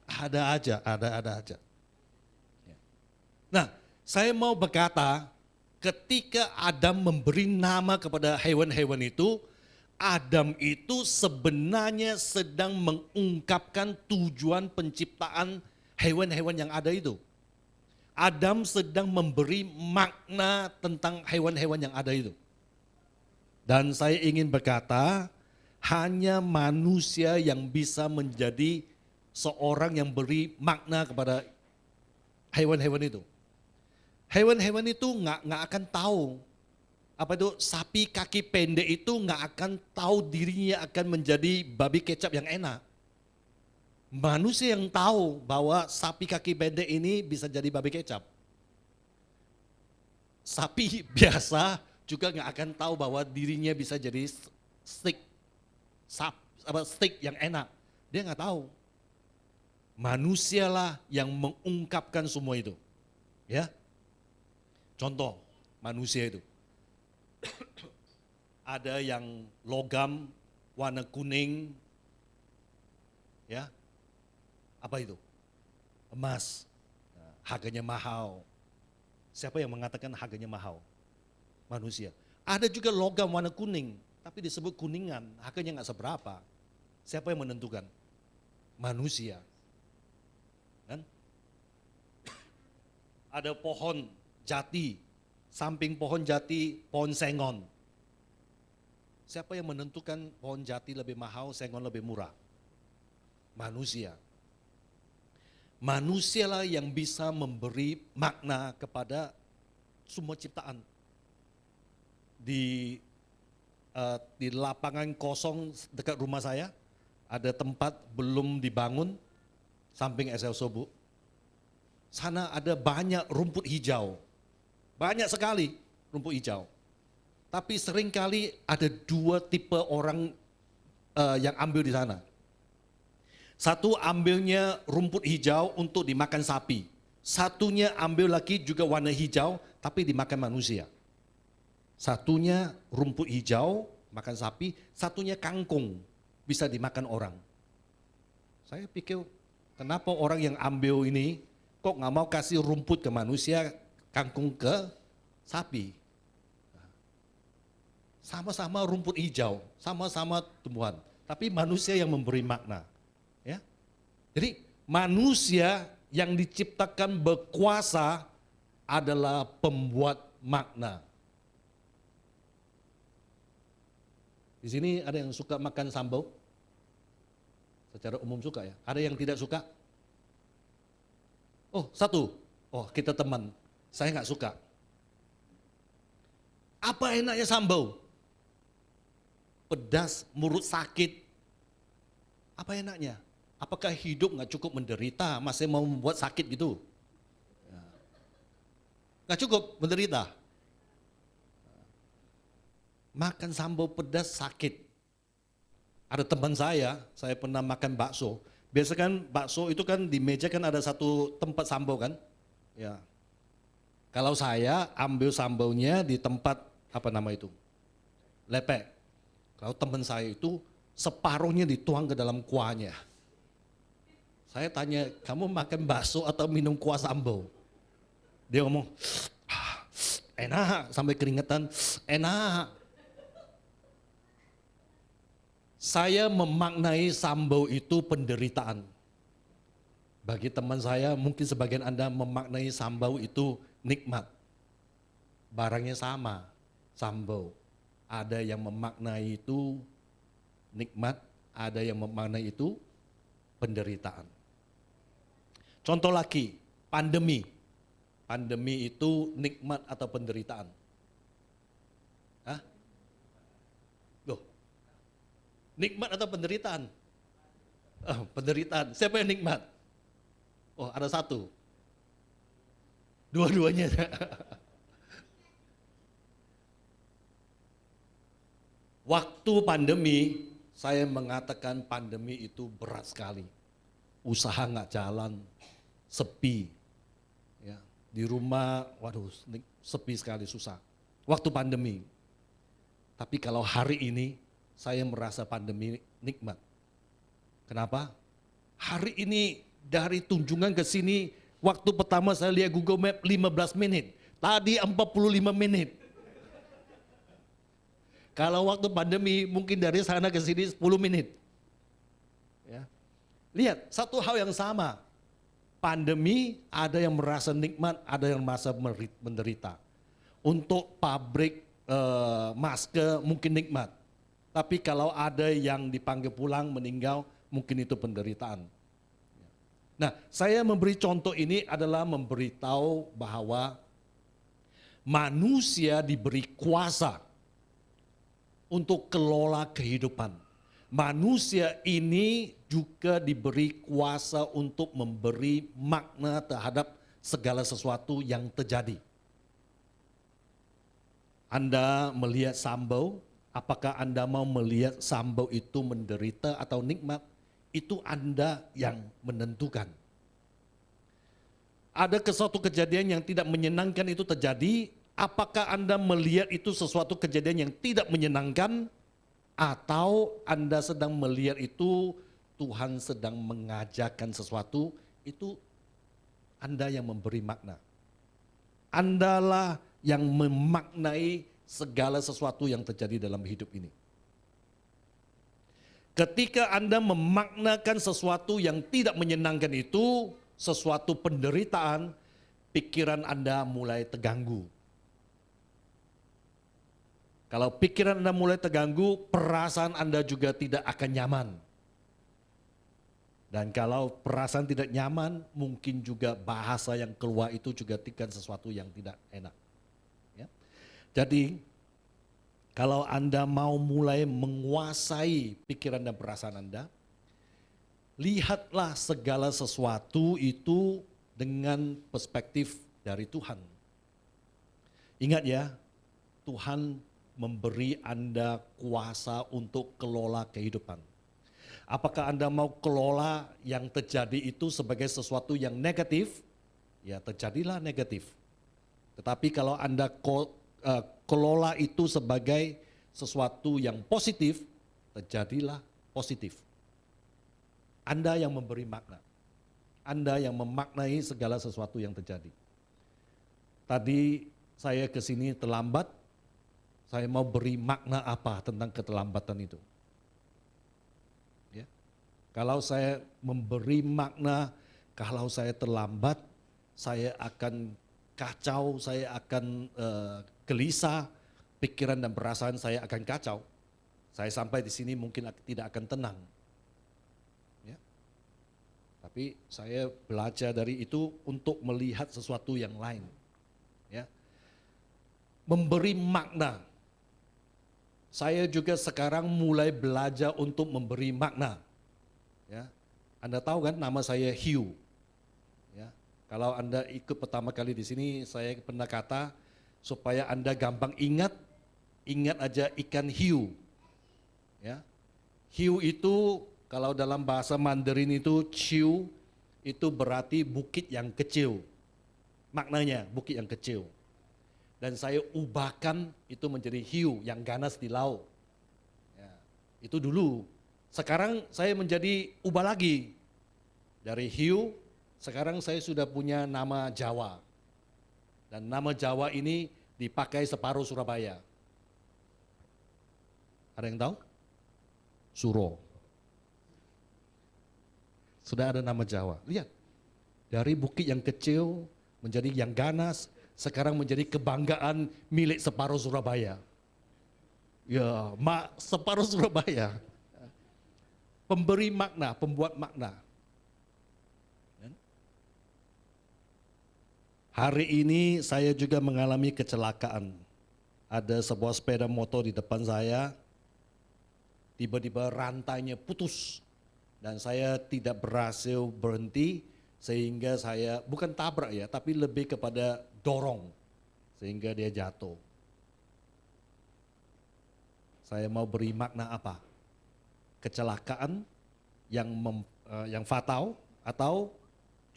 Ada aja. Nah, saya mau berkata, ketika Adam memberi nama kepada hewan-hewan itu, Adam itu sebenarnya sedang mengungkapkan tujuan penciptaan hewan-hewan yang ada itu. Adam sedang memberi makna tentang hewan-hewan yang ada itu. Dan saya ingin berkata, hanya manusia yang bisa menjadi seorang yang beri makna kepada hewan-hewan itu. Hewan-hewan itu nggak akan tahu. Apa itu sapi kaki pendek itu nggak akan tahu dirinya akan menjadi babi kecap yang enak. Manusia yang tahu bahwa sapi kaki pendek ini bisa jadi babi kecap. Sapi biasa juga nggak akan tahu bahwa dirinya bisa jadi steak yang enak. Dia nggak tahu. Manusialah yang mengungkapkan semua itu. Ya. Contoh manusia itu. Ada yang logam warna kuning. Ya. Apa itu? Emas. Harganya mahal. Siapa yang mengatakan harganya mahal? Manusia. Ada juga logam warna kuning, tapi disebut kuningan, harganya nggak seberapa. Siapa yang menentukan? Manusia. Kan? Ada pohon jati, samping pohon jati, pohon sengon. Siapa yang menentukan pohon jati lebih mahal, sengon lebih murah? Manusia. Manusialah yang bisa memberi makna kepada semua ciptaan. Di lapangan kosong dekat rumah saya, ada tempat belum dibangun, samping SL Sobu. Sana ada banyak rumput hijau, banyak sekali rumput hijau. Tapi seringkali ada 2 tipe orang yang ambil di sana. Satu ambilnya rumput hijau untuk dimakan sapi. Satunya ambil lagi juga warna hijau tapi dimakan manusia. Satunya rumput hijau makan sapi, satunya kangkung bisa dimakan orang. Saya pikir kenapa orang yang ambil ini kok nggak mau kasih rumput ke manusia, kangkung ke sapi. Sama-sama rumput hijau, sama-sama tumbuhan. Tapi manusia yang memberi makna. Ya. Jadi manusia yang diciptakan berkuasa adalah pembuat makna. Di sini ada yang suka makan sambal? Secara umum suka ya. Ada yang tidak suka? Oh, satu. Oh, kita teman. Saya nggak suka. Apa enaknya sambal? Pedas, mulut sakit. Apa enaknya? Apakah hidup nggak cukup menderita, masih mau membuat sakit gitu? Nggak cukup menderita. Makan sambal pedas sakit. Ada teman saya pernah makan bakso. Biasa kan bakso itu kan di meja kan ada satu tempat sambal kan? Ya. Kalau saya ambil sambalnya di tempat apa nama itu? Lepek. Kalau teman saya itu separuhnya dituang ke dalam kuahnya. Saya tanya, kamu makan bakso atau minum kuah sambal? Dia ngomong, "Ah, enak," sampai keringetan, enak. Saya memaknai sambal itu penderitaan. Bagi teman saya, mungkin sebagian Anda memaknai sambal itu nikmat. Barangnya sama, sambal. Ada yang memaknai itu nikmat, ada yang memaknai itu penderitaan. Contoh lagi, pandemi. Pandemi itu nikmat atau penderitaan? Hah? Loh, nikmat atau penderitaan? Oh, penderitaan. Siapa yang nikmat? Oh, ada satu. Dua-duanya. Waktu pandemi, saya mengatakan pandemi itu berat sekali. Usaha nggak jalan, sepi. Ya, di rumah, waduh, sepi sekali, susah. Waktu pandemi. Tapi kalau hari ini, saya merasa pandemi nikmat. Kenapa? Hari ini dari Tunjungan ke sini, waktu pertama saya lihat Google Map 15 menit. Tadi 45 menit. Kalau waktu pandemi mungkin dari sana ke sini 10 menit. Ya. Lihat, satu hal yang sama. Pandemi ada yang merasa nikmat, ada yang merasa menderita. Untuk pabrik masker mungkin nikmat. Tapi kalau ada yang dipanggil pulang meninggal, mungkin itu penderitaan. Nah, saya memberi contoh ini adalah memberitahu bahwa manusia diberi kuasa untuk kelola kehidupan. Manusia ini juga diberi kuasa untuk memberi makna terhadap segala sesuatu yang terjadi. Anda melihat sambal, apakah Anda mau melihat sambal itu menderita atau nikmat? Itu Anda yang menentukan. Ada sesuatu kejadian yang tidak menyenangkan itu terjadi, apakah Anda melihat itu sesuatu kejadian yang tidak menyenangkan, atau Anda sedang melihat itu Tuhan sedang mengajarkan sesuatu, itu Anda yang memberi makna. Andalah yang memaknai segala sesuatu yang terjadi dalam hidup ini. Ketika Anda memaknakan sesuatu yang tidak menyenangkan itu, sesuatu penderitaan, pikiran Anda mulai terganggu. Kalau pikiran Anda mulai terganggu, perasaan Anda juga tidak akan nyaman. Dan kalau perasaan tidak nyaman, mungkin juga bahasa yang keluar itu juga sesuatu yang tidak enak. Ya. Jadi, kalau Anda mau mulai menguasai pikiran dan perasaan Anda, lihatlah segala sesuatu itu dengan perspektif dari Tuhan. Ingat ya, Tuhan memberi Anda kuasa untuk kelola kehidupan. Apakah Anda mau kelola yang terjadi itu sebagai sesuatu yang negatif? Ya terjadilah negatif. Tetapi kalau Anda kelola itu sebagai sesuatu yang positif, terjadilah positif. Anda yang memberi makna. Anda yang memaknai segala sesuatu yang terjadi. Tadi saya ke sini terlambat, saya mau beri makna apa tentang keterlambatan itu. Ya. Kalau saya memberi makna, kalau saya terlambat, saya akan kacau, saya akan gelisah, pikiran dan perasaan saya akan kacau. Saya sampai di sini mungkin tidak akan tenang. Ya. Tapi saya belajar dari itu untuk melihat sesuatu yang lain. Ya. Memberi makna. Saya juga sekarang mulai belajar untuk memberi makna. Ya. Anda tahu kan nama saya Hugh. Ya. Kalau Anda ikut pertama kali di sini, saya pernah kata supaya Anda gampang ingat aja ikan hiu. Ya. Hiu itu kalau dalam bahasa Mandarin itu ciu, itu berarti bukit yang kecil. maknanya bukit yang kecil. Dan saya ubahkan itu menjadi hiu yang ganas di laut. Ya, itu dulu. Sekarang saya menjadi ubah lagi. Dari hiu, sekarang saya sudah punya nama Jawa. Dan nama Jawa ini dipakai separuh Surabaya. Ada yang tahu? Suro. Sudah ada nama Jawa. Lihat, dari bukit yang kecil menjadi yang ganas, sekarang menjadi kebanggaan milik separuh Surabaya. Ya, separuh Surabaya. Pemberi makna, pembuat makna. Hari ini saya juga mengalami kecelakaan. Ada sebuah sepeda motor di depan saya, tiba-tiba rantainya putus. Dan saya tidak berhasil berhenti, sehingga saya bukan tabrak ya, tapi lebih kepada dorong sehingga dia jatuh. Saya mau beri makna apa? Kecelakaan yang fatal, atau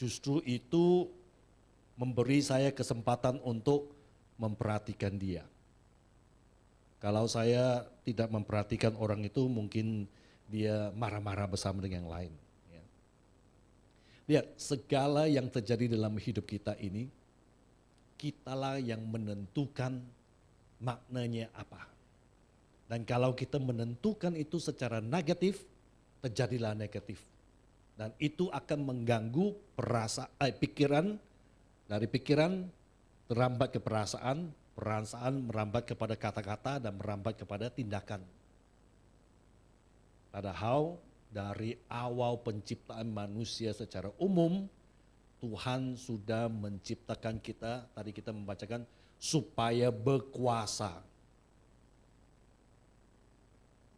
justru itu memberi saya kesempatan untuk memperhatikan dia. Kalau saya tidak memperhatikan orang itu, mungkin dia marah-marah bersama dengan yang lain. Lihat, segala yang terjadi dalam hidup kita ini, kitalah yang menentukan maknanya apa. Dan kalau kita menentukan itu secara negatif, terjadilah negatif. Dan itu akan mengganggu pikiran, dari pikiran terambat ke perasaan, perasaan merambat kepada kata-kata, dan merambat kepada tindakan. Padahal dari awal penciptaan manusia secara umum, Tuhan sudah menciptakan kita, tadi kita membacakan, supaya berkuasa.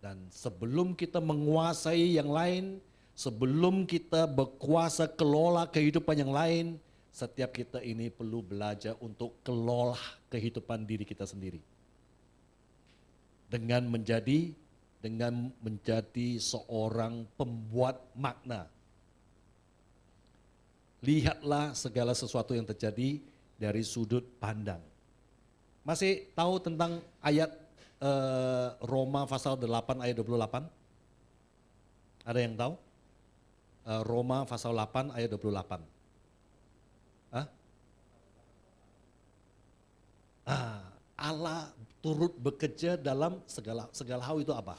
Dan sebelum kita menguasai yang lain, sebelum kita berkuasa kelola kehidupan yang lain, setiap kita ini perlu belajar untuk kelola kehidupan diri kita sendiri. Dengan menjadi seorang pembuat makna. Lihatlah segala sesuatu yang terjadi dari sudut pandang. Masih tahu tentang ayat Roma pasal 8 ayat 28? Ada yang tahu? Roma pasal 8 ayat 28. Allah turut bekerja dalam segala hal itu apa?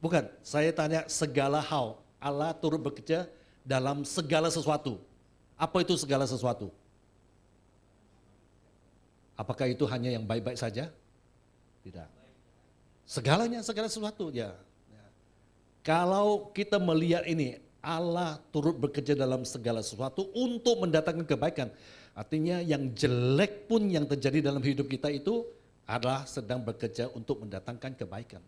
Bukan, saya tanya segala hal. Allah turut bekerja dalam segala sesuatu. Apa itu segala sesuatu? Apakah itu hanya yang baik-baik saja? Tidak. Segalanya, segala sesuatu ya. Kalau kita melihat ini, Allah turut bekerja dalam segala sesuatu untuk mendatangkan kebaikan. Artinya yang jelek pun yang terjadi dalam hidup kita itu adalah sedang bekerja untuk mendatangkan kebaikan.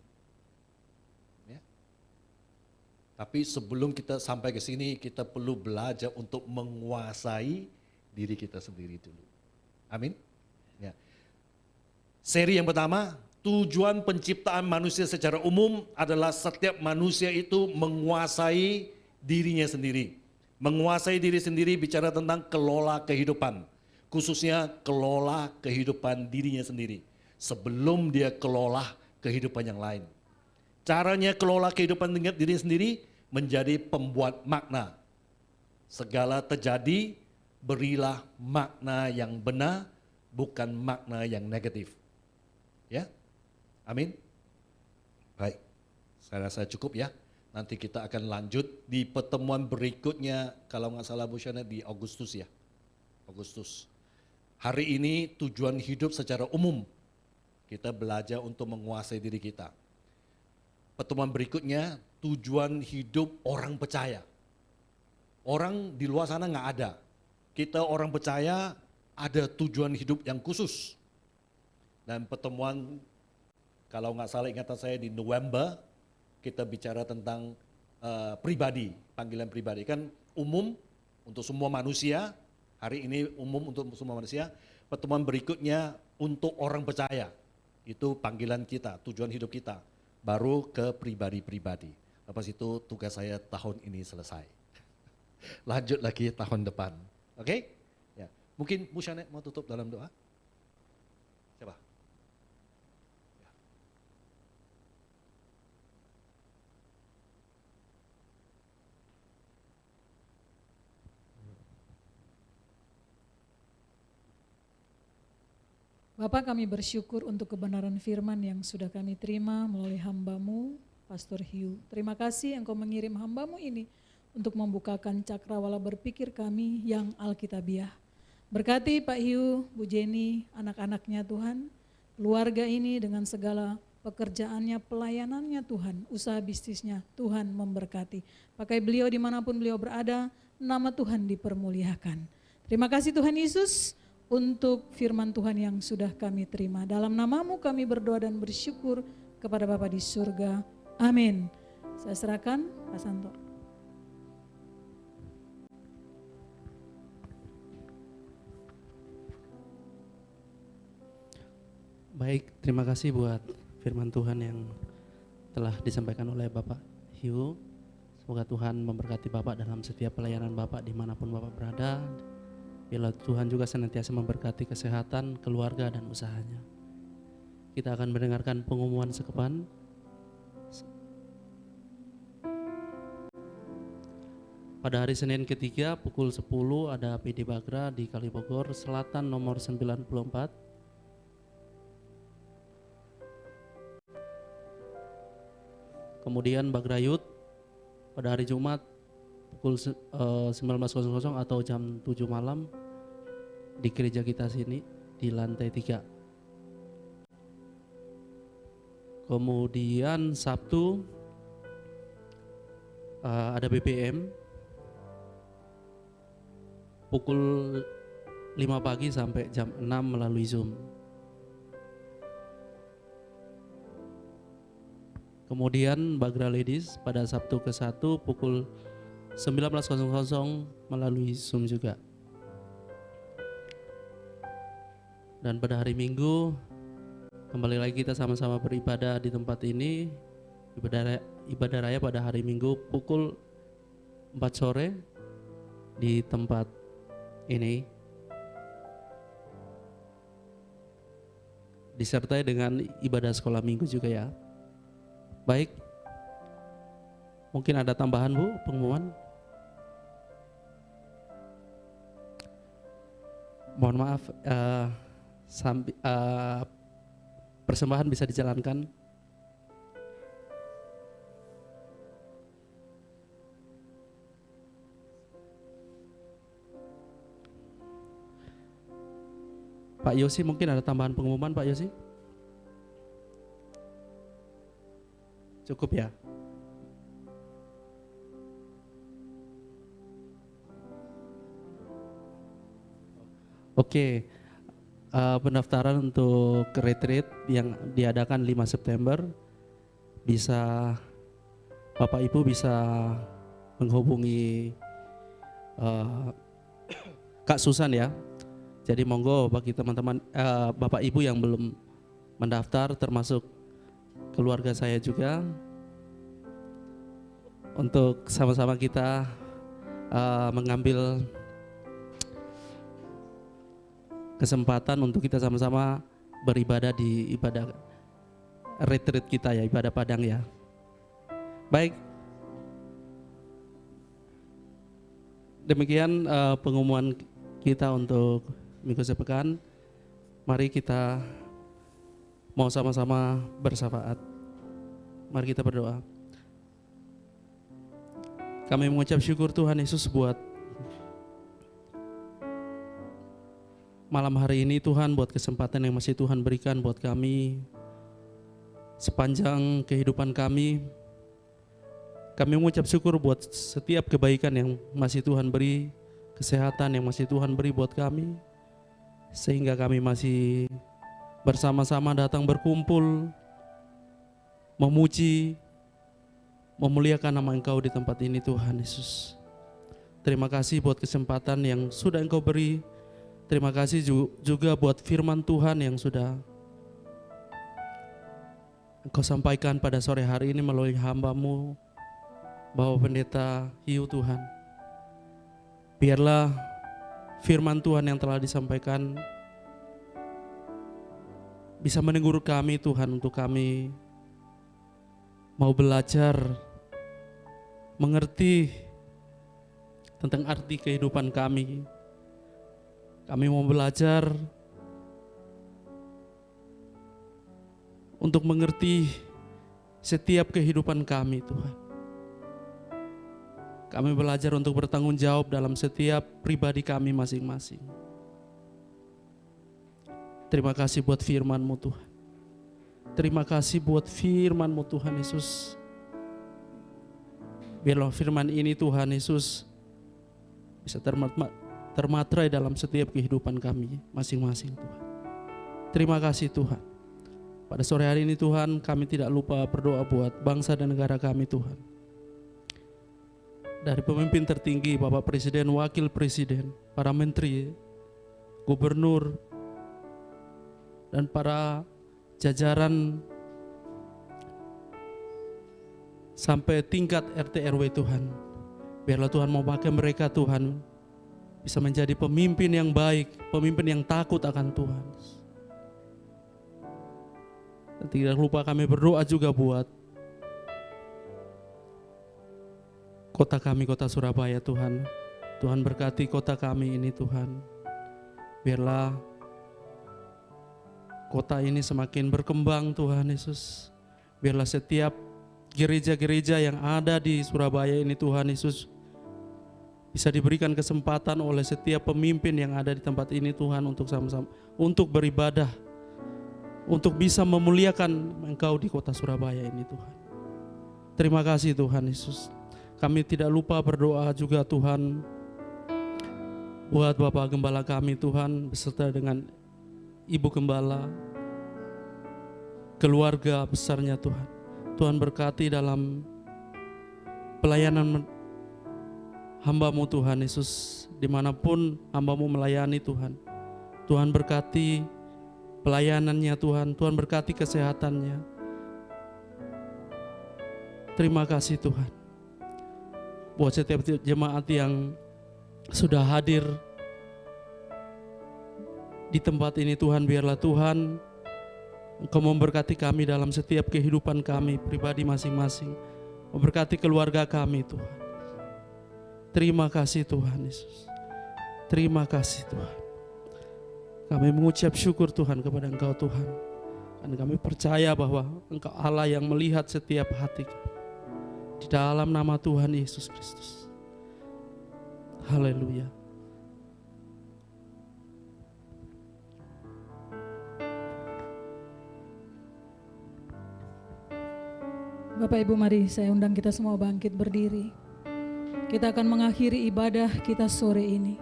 Tapi sebelum kita sampai ke sini, kita perlu belajar untuk menguasai diri kita sendiri dulu. Amin. Ya. Seri yang pertama, tujuan penciptaan manusia secara umum adalah setiap manusia itu menguasai dirinya sendiri. Menguasai diri sendiri bicara tentang kelola kehidupan. Khususnya kelola kehidupan dirinya sendiri. Sebelum dia kelola kehidupan yang lain. Caranya kelola kehidupan diri sendiri menjadi pembuat makna. Segala terjadi, berilah makna yang benar, bukan makna yang negatif. Ya, amin. Baik, saya rasa cukup ya. Nanti kita akan lanjut di pertemuan berikutnya, kalau nggak salah Bu Shana di Agustus ya. Agustus. Hari ini tujuan hidup secara umum, kita belajar untuk menguasai diri kita. Pertemuan berikutnya, tujuan hidup orang percaya. Orang di luar sana nggak ada. Kita orang percaya ada tujuan hidup yang khusus. Dan pertemuan, kalau nggak salah ingatan saya di November, kita bicara tentang pribadi, panggilan pribadi. Kan umum untuk semua manusia, hari ini umum untuk semua manusia. Pertemuan berikutnya untuk orang percaya. Itu panggilan kita, tujuan hidup kita. Baru ke pribadi-pribadi. Lepas itu tugas saya tahun ini selesai. Lanjut lagi tahun depan. Oke? Ya. Mungkin Bu Shanek mau tutup dalam doa? Siapa? Bapak, kami bersyukur untuk kebenaran firman yang sudah kami terima melalui hamba-Mu, Pastor Hiu. Terima kasih Engkau mengirim hamba-Mu ini untuk membukakan cakrawala berpikir kami yang Alkitabiah. Berkati Pak Hiu, Bu Jenny, anak-anaknya Tuhan, keluarga ini dengan segala pekerjaannya, pelayanannya Tuhan, usaha bisnisnya Tuhan memberkati. Pakai beliau dimanapun beliau berada, nama Tuhan dipermuliakan. Terima kasih Tuhan Yesus untuk firman Tuhan yang sudah kami terima. Dalam nama-Mu kami berdoa dan bersyukur kepada Bapa di surga. Amin. Saya serahkan Pak Santo. Baik, terima kasih buat firman Tuhan yang telah disampaikan oleh Bapak Hiu. Semoga Tuhan memberkati Bapak dalam setiap pelayanan Bapak dimanapun Bapak berada. Bila Tuhan juga senantiasa memberkati kesehatan, keluarga, dan usahanya. Kita akan mendengarkan pengumuman sekepan. Pada hari Senin ketiga pukul 10 ada PD Bagra di Kalibogor Selatan nomor 94. Kemudian Bagrayut pada hari Jumat pukul 19.00 atau jam 7 malam di gereja kita sini di lantai 3. Kemudian Sabtu ada BPM pukul 5 pagi sampai jam 6 melalui Zoom. Kemudian Bagra Ladies pada Sabtu ke-1 pukul 19.00 melalui Zoom juga. Dan pada hari Minggu kembali lagi kita sama-sama beribadah di tempat ini. Ibadah raya pada hari Minggu pukul 4 sore di tempat ini, disertai dengan ibadah sekolah minggu juga ya. Baik, mungkin ada tambahan Bu, pengumuman? Mohon maaf, persembahan bisa dijalankan. Pak Yosi, mungkin ada tambahan pengumuman Pak Yosi? Cukup ya? Oke, pendaftaran untuk retreat yang diadakan 5 September bisa Bapak Ibu bisa menghubungi Kak Susan ya. Jadi monggo bagi teman-teman Bapak Ibu yang belum mendaftar termasuk keluarga saya juga untuk sama-sama kita mengambil kesempatan untuk kita sama-sama beribadah di ibadah retreat kita ya, ibadah Padang ya. Baik, demikian pengumuman kita untuk minggu sepekan. Mari kita mau sama-sama bersyafaat. Mari kita berdoa. Kami mengucap syukur Tuhan Yesus buat malam hari ini Tuhan, buat kesempatan yang masih Tuhan berikan buat kami sepanjang kehidupan kami. Kami mengucap syukur buat setiap kebaikan yang masih Tuhan beri, kesehatan yang masih Tuhan beri buat kami, sehingga kami masih bersama-sama datang berkumpul, memuji, memuliakan nama Engkau di tempat ini Tuhan Yesus. Terima kasih buat kesempatan yang sudah Engkau beri. Terima kasih juga buat firman Tuhan yang sudah Engkau sampaikan pada sore hari ini melalui hamba-Mu, Bapak Pendeta Hiu Tuhan. Biarlah firman Tuhan yang telah disampaikan bisa menegur kami Tuhan, untuk kami mau belajar mengerti tentang arti kehidupan kami. Kami mau belajar untuk mengerti setiap kehidupan kami Tuhan. Kami belajar untuk bertanggung jawab dalam setiap pribadi kami masing-masing. Terima kasih buat firman-Mu Tuhan. Terima kasih buat firman-Mu Tuhan Yesus. Biarlah firman ini Tuhan Yesus bisa termatrai dalam setiap kehidupan kami masing-masing Tuhan. Terima kasih Tuhan. Pada sore hari ini Tuhan, kami tidak lupa berdoa buat bangsa dan negara kami Tuhan. Dari pemimpin tertinggi, Bapak Presiden, Wakil Presiden, para menteri, gubernur, dan para jajaran sampai tingkat RT RW Tuhan. Biarlah Tuhan mau pakai mereka Tuhan, bisa menjadi pemimpin yang baik, pemimpin yang takut akan Tuhan. Dan tidak lupa kami berdoa juga buat kota kami, kota Surabaya Tuhan. Tuhan berkati kota kami ini Tuhan. Biarlah kota ini semakin berkembang Tuhan Yesus. Biarlah setiap gereja-gereja yang ada di Surabaya ini Tuhan Yesus bisa diberikan kesempatan oleh setiap pemimpin yang ada di tempat ini Tuhan, untuk sama-sama untuk beribadah, untuk bisa memuliakan Engkau di kota Surabaya ini Tuhan. Terima kasih Tuhan Yesus. Kami tidak lupa berdoa juga Tuhan buat Bapak Gembala kami Tuhan, beserta dengan Ibu Gembala, keluarga besarnya Tuhan. Tuhan berkati dalam pelayanan hamba-Mu Tuhan Yesus, dimanapun hamba-Mu melayani Tuhan. Tuhan berkati pelayanannya Tuhan, Tuhan berkati kesehatannya. Terima kasih Tuhan buat setiap jemaat yang sudah hadir di tempat ini Tuhan. Biarlah Tuhan Engkau memberkati kami dalam setiap kehidupan kami pribadi masing-masing, memberkati keluarga kami Tuhan. Terima kasih Tuhan Yesus. Terima kasih Tuhan. Kami mengucap syukur Tuhan kepada Engkau Tuhan, dan kami percaya bahwa Engkau Allah yang melihat setiap hati kami. Di dalam nama Tuhan Yesus Kristus. Haleluya. Bapak Ibu, mari saya undang kita semua bangkit berdiri. Kita akan mengakhiri ibadah kita sore ini.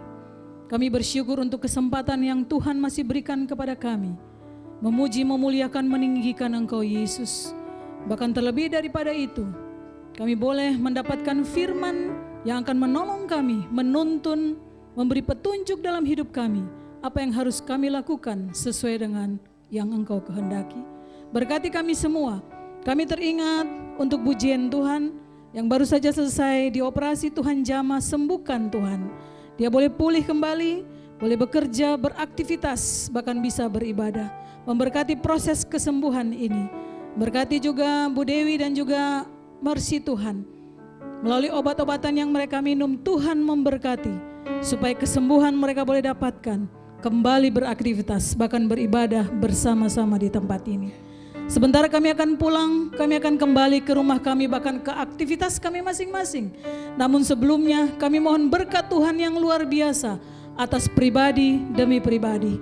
Kami bersyukur untuk kesempatan yang Tuhan masih berikan kepada kami, memuji, memuliakan, meninggikan Engkau Yesus. Bahkan terlebih daripada itu, kami boleh mendapatkan firman yang akan menolong kami, menuntun, memberi petunjuk dalam hidup kami, apa yang harus kami lakukan sesuai dengan yang Engkau kehendaki. Berkati kami semua. Kami teringat untuk pujian Tuhan yang baru saja selesai dioperasi Tuhan jamah, sembuhkan Tuhan. Dia boleh pulih kembali, boleh bekerja, beraktivitas, bahkan bisa beribadah. Memberkati proses kesembuhan ini. Berkati juga Bu Dewi dan juga Mercy Tuhan. Melalui obat-obatan yang mereka minum, Tuhan memberkati supaya kesembuhan mereka boleh dapatkan, kembali beraktivitas, bahkan beribadah bersama-sama di tempat ini. Sebentar kami akan pulang, kami akan kembali ke rumah kami, bahkan ke aktivitas kami masing-masing. Namun sebelumnya kami mohon berkat Tuhan yang luar biasa atas pribadi demi pribadi.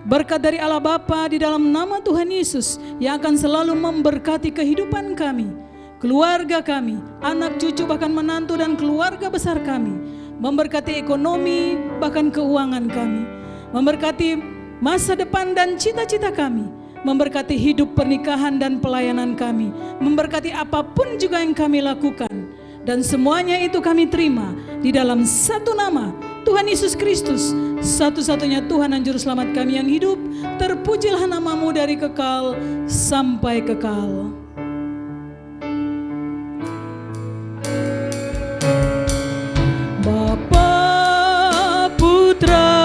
Berkat dari Allah Bapa di dalam nama Tuhan Yesus yang akan selalu memberkati kehidupan kami, keluarga kami, anak cucu bahkan menantu dan keluarga besar kami. Memberkati ekonomi bahkan keuangan kami. Memberkati masa depan dan cita-cita kami. Memberkati hidup pernikahan dan pelayanan kami, memberkati apapun juga yang kami lakukan, dan semuanya itu kami terima di dalam satu nama, Tuhan Yesus Kristus, satu-satunya Tuhan dan Juru Selamat kami yang hidup. Terpujilah nama-Mu dari kekal sampai kekal. Bapa, Putra,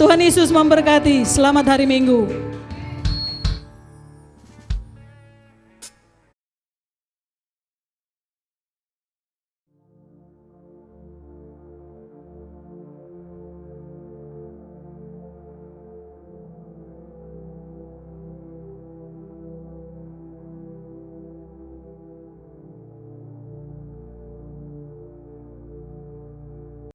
Tuhan Yesus memberkati. Selamat hari Minggu.